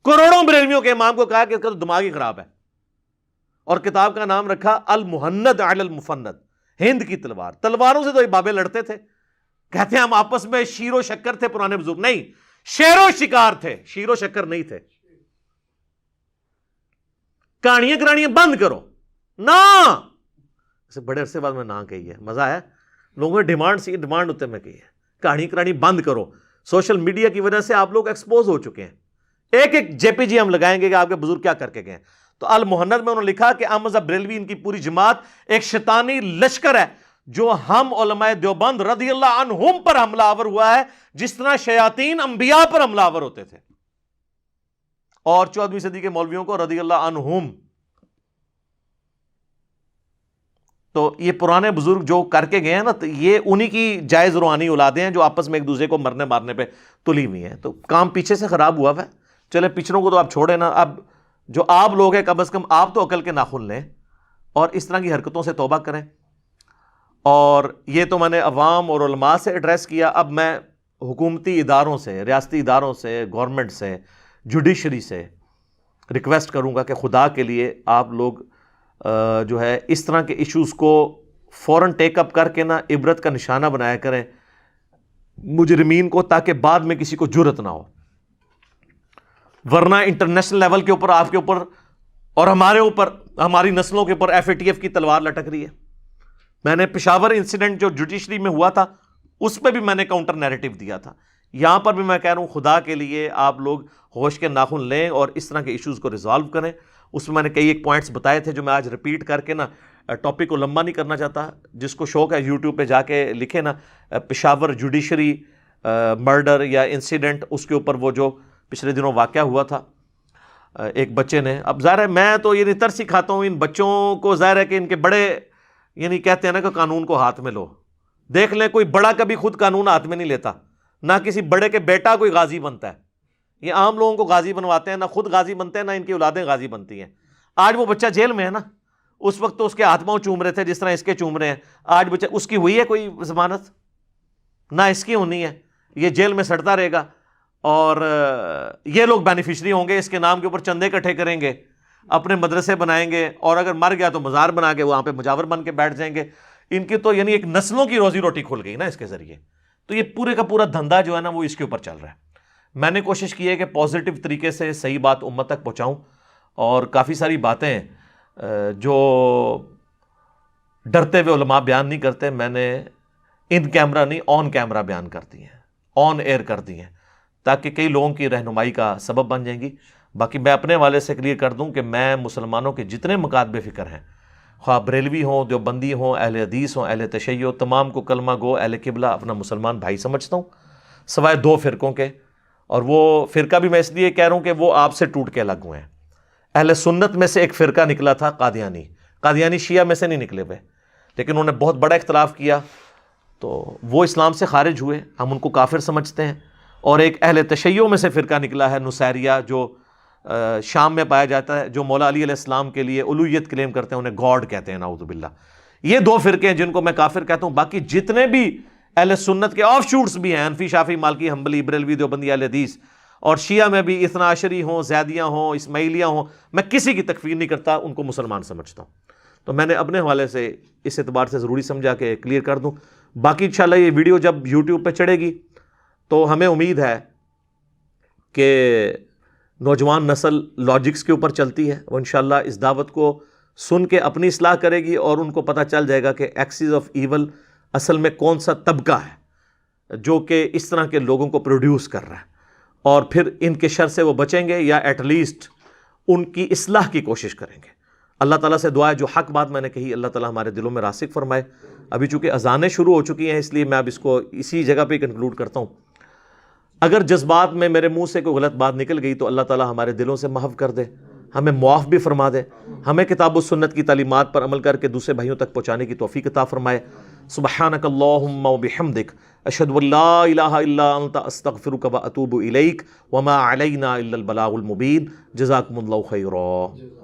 B: کروڑوں بریلویوں کے امام کو کہا کہ اس کا تو دماغ ہی خراب ہے، اور کتاب کا نام رکھا المہند علی المفند، ہند کی تلوار۔ تلواروں سے تو یہ بابے لڑتے تھے، کہتے ہیں ہم آپس میں شیر و شکر تھے پرانے بزرگ، نہیں، شیر و شکار تھے، شیر و شکر نہیں تھے۔ کہانیاں بند کرو نا، اسے بڑے عرصے بعد میں نہ کہی ہے، مزہ آیا، لوگوں نے ڈیمانڈ ہوتے میں کہی ہے، کہانی بند کرو۔ سوشل میڈیا کی وجہ سے آپ لوگ ایکسپوز ہو چکے ہیں، ایک جے پی جی ہم لگائیں گے کہ آپ کے بزرگ کیا کر کے گئے۔ تو المہند میں انہوں نے لکھا کہ احمد بریلوی ان کی پوری جماعت ایک شیطانی لشکر ہے جو ہم علماء دیوبند رضی اللہ عنہم پر حملہ آور ہوا ہے، جس طرح شیاطین انبیاء پر حملہ آور ہوتے تھے، اور 14ویں صدی کے مولویوں کو رضی اللہ عنہم۔ تو یہ پرانے بزرگ جو کر کے گئے ہیں نا، تو یہ انہی کی جائز روحانی اولادیں ہیں جو آپس میں ایک دوسرے کو مرنے مارنے پہ تلی ہوئی ہیں۔ تو کام پیچھے سے خراب ہوا ہے، چلے پچھلوں کو تو آپ چھوڑیں نا، اب جو آپ لوگ ہیں کم از کم آپ تو عقل کے ناخن لیں اور اس طرح کی حرکتوں سے توبہ کریں۔ اور یہ تو میں نے عوام اور علماء سے ایڈریس کیا، اب میں حکومتی اداروں سے، ریاستی اداروں سے، گورنمنٹ سے، جوڈیشری سے ریکویسٹ کروں گا کہ خدا کے لیے آپ لوگ جو ہے اس طرح کے ایشوز کو فوراً ٹیک اپ کر کے نا عبرت کا نشانہ بنایا کریں مجرمین کو، تاکہ بعد میں کسی کو جرت نہ ہو۔ ورنہ انٹرنیشنل لیول کے اوپر آپ کے اوپر اور ہمارے اوپر، ہماری نسلوں کے اوپر FATF کی تلوار لٹک رہی ہے۔ میں نے پشاور انسیڈنٹ جو جوڈیشری میں ہوا تھا اس پہ بھی میں نے کاؤنٹر نیریٹو دیا تھا، یہاں پر بھی میں کہہ رہا ہوں خدا کے لیے آپ لوگ ہوش کے ناخن لیں اور اس طرح کے ایشوز کو ریزالو کریں۔ اس میں نے کئی ایک پوائنٹس بتائے تھے جو میں آج ریپیٹ کر کے نا ٹاپک کو لمبا نہیں کرنا چاہتا، جس کو شوق ہے یوٹیوب پہ جا کے لکھے نا پشاور جوڈیشری مرڈر یا انسیڈنٹ، اس کے اوپر وہ جو پچھلے دنوں واقعہ ہوا تھا ایک بچے نے۔ اب ظاہر ہے میں تو یہ ترس ہی کھاتا ہوں ان بچوں کو، ظاہر ہے کہ ان کے بڑے یعنی کہتے ہیں نا کہ قانون کو ہاتھ میں لو، دیکھ لیں کوئی بڑا کبھی خود قانون ہاتھ میں نہیں لیتا، نہ کسی بڑے کے بیٹا کوئی غازی بنتا ہے، یہ عام لوگوں کو غازی بنواتے ہیں، نہ خود غازی بنتے ہیں نہ ان کی اولادیں غازی بنتی ہیں۔ آج وہ بچہ جیل میں ہے نا، اس وقت تو اس کے ہاتھ پاؤں چوم رہے تھے جس طرح اس کے چوم رہے ہیں، آج بچہ اس کی ہوئی ہے کوئی ضمانت؟ نہ اس کی ہونی ہے، یہ جیل میں سڑتا رہے گا، اور یہ لوگ بینیفیشری ہوں گے، اس کے نام کے اوپر چندے اکٹھے کریں گے، اپنے مدرسے بنائیں گے، اور اگر مر گیا تو مزار بنا کے وہاں پہ مجاور بن کے بیٹھ جائیں گے۔ ان کی تو یعنی ایک نسلوں کی روزی روٹی کھل گئی نا اس کے ذریعے۔ تو یہ پورے کا پورا دھندا جو ہے نا وہ اس کے اوپر چل رہا ہے۔ میں نے کوشش کی ہے کہ پازیٹیو طریقے سے صحیح بات امت تک پہنچاؤں، اور کافی ساری باتیں جو ڈرتے ہوئے علماء بیان نہیں کرتے، میں نے ان کیمرہ نہیں آن کیمرہ بیان کر دی ہیں، آن ایئر کر دی ہیں، تاکہ کئی لوگوں کی رہنمائی کا سبب بن جائیں گی۔ باقی میں اپنے والے سے کلیئر کر دوں کہ میں مسلمانوں کے جتنے مکاتب فکر ہیں، خواہ بریلوی ہوں، دیوبندی ہوں، اہل حدیث ہوں، اہل تشیع، تمام کو کلمہ گو اہل قبلہ اپنا مسلمان بھائی سمجھتا ہوں، سوائے 2 فرقوں کے، اور وہ فرقہ بھی میں اس لیے کہہ رہا ہوں کہ وہ آپ سے ٹوٹ کے الگ ہوئے ہیں۔ اہل سنت میں سے ایک فرقہ نکلا تھا قادیانی. قادیانی شیعہ میں سے نہیں نکلے ہوئے، لیکن انہوں نے بہت بڑا اختلاف کیا تو وہ اسلام سے خارج ہوئے، ہم ان کو کافر سمجھتے ہیں. اور ایک اہل تشیع میں سے فرقہ نکلا ہے نصیریہ، جو شام میں پایا جاتا ہے، جو مولا علی علیہ السلام کے لیے الوہیت کلیم کرتے ہیں، انہیں گاڈ کہتے ہیں، نعوذ باللہ. یہ دو فرقے ہیں جن کو میں کافر کہتا ہوں. باقی جتنے بھی اہل سنت کے آف شوٹس بھی ہیں، حنفی، شافعی، مالکی، حنبلی، بریلوی، دیوبندی، اہل حدیث، اور شیعہ میں بھی اثنا عشری ہوں، زیدیہ ہوں، اسماعیلیہ ہوں، میں کسی کی تکفیر نہیں کرتا، ان کو مسلمان سمجھتا ہوں. تو میں نے اپنے حوالے سے اس اعتبار سے ضروری سمجھا کہ کلیئر کر دوں. باقی انشاءاللہ یہ ویڈیو جب یوٹیوب پہ چڑھے گی تو ہمیں امید ہے کہ نوجوان نسل لاجکس کے اوپر چلتی ہے، وہ انشاءاللہ اس دعوت کو سن کے اپنی اصلاح کرے گی، اور ان کو پتہ چل جائے گا کہ ایکسز آف ایول اصل میں کون سا طبقہ ہے جو کہ اس طرح کے لوگوں کو پروڈیوس کر رہا ہے، اور پھر ان کے شر سے وہ بچیں گے، یا ایٹ لیسٹ ان کی اصلاح کی کوشش کریں گے. اللہ تعالیٰ سے دعا ہے جو حق بات میں نے کہی اللہ تعالیٰ ہمارے دلوں میں راسخ فرمائے. ابھی چونکہ اذانیں شروع ہو چکی ہیں اس لیے میں اب اس کو اسی جگہ پہ کنکلوڈ کرتا ہوں. اگر جذبات میں میرے منہ سے کوئی غلط بات نکل گئی تو اللہ تعالیٰ ہمارے دلوں سے محو کر دے، ہمیں معاف بھی فرما دے، ہمیں کتاب و سنت کی تعلیمات پر عمل کر کے دوسرے بھائیوں تک پہنچانے کی توفیق عطا فرمائے. سبحانک اللہم و بحمدک، اشہد ان لا الہ الا انت، استغفرک و اتوب الیک، وما علینا الا البلاغ المبین. جزاکم اللہ خیرا.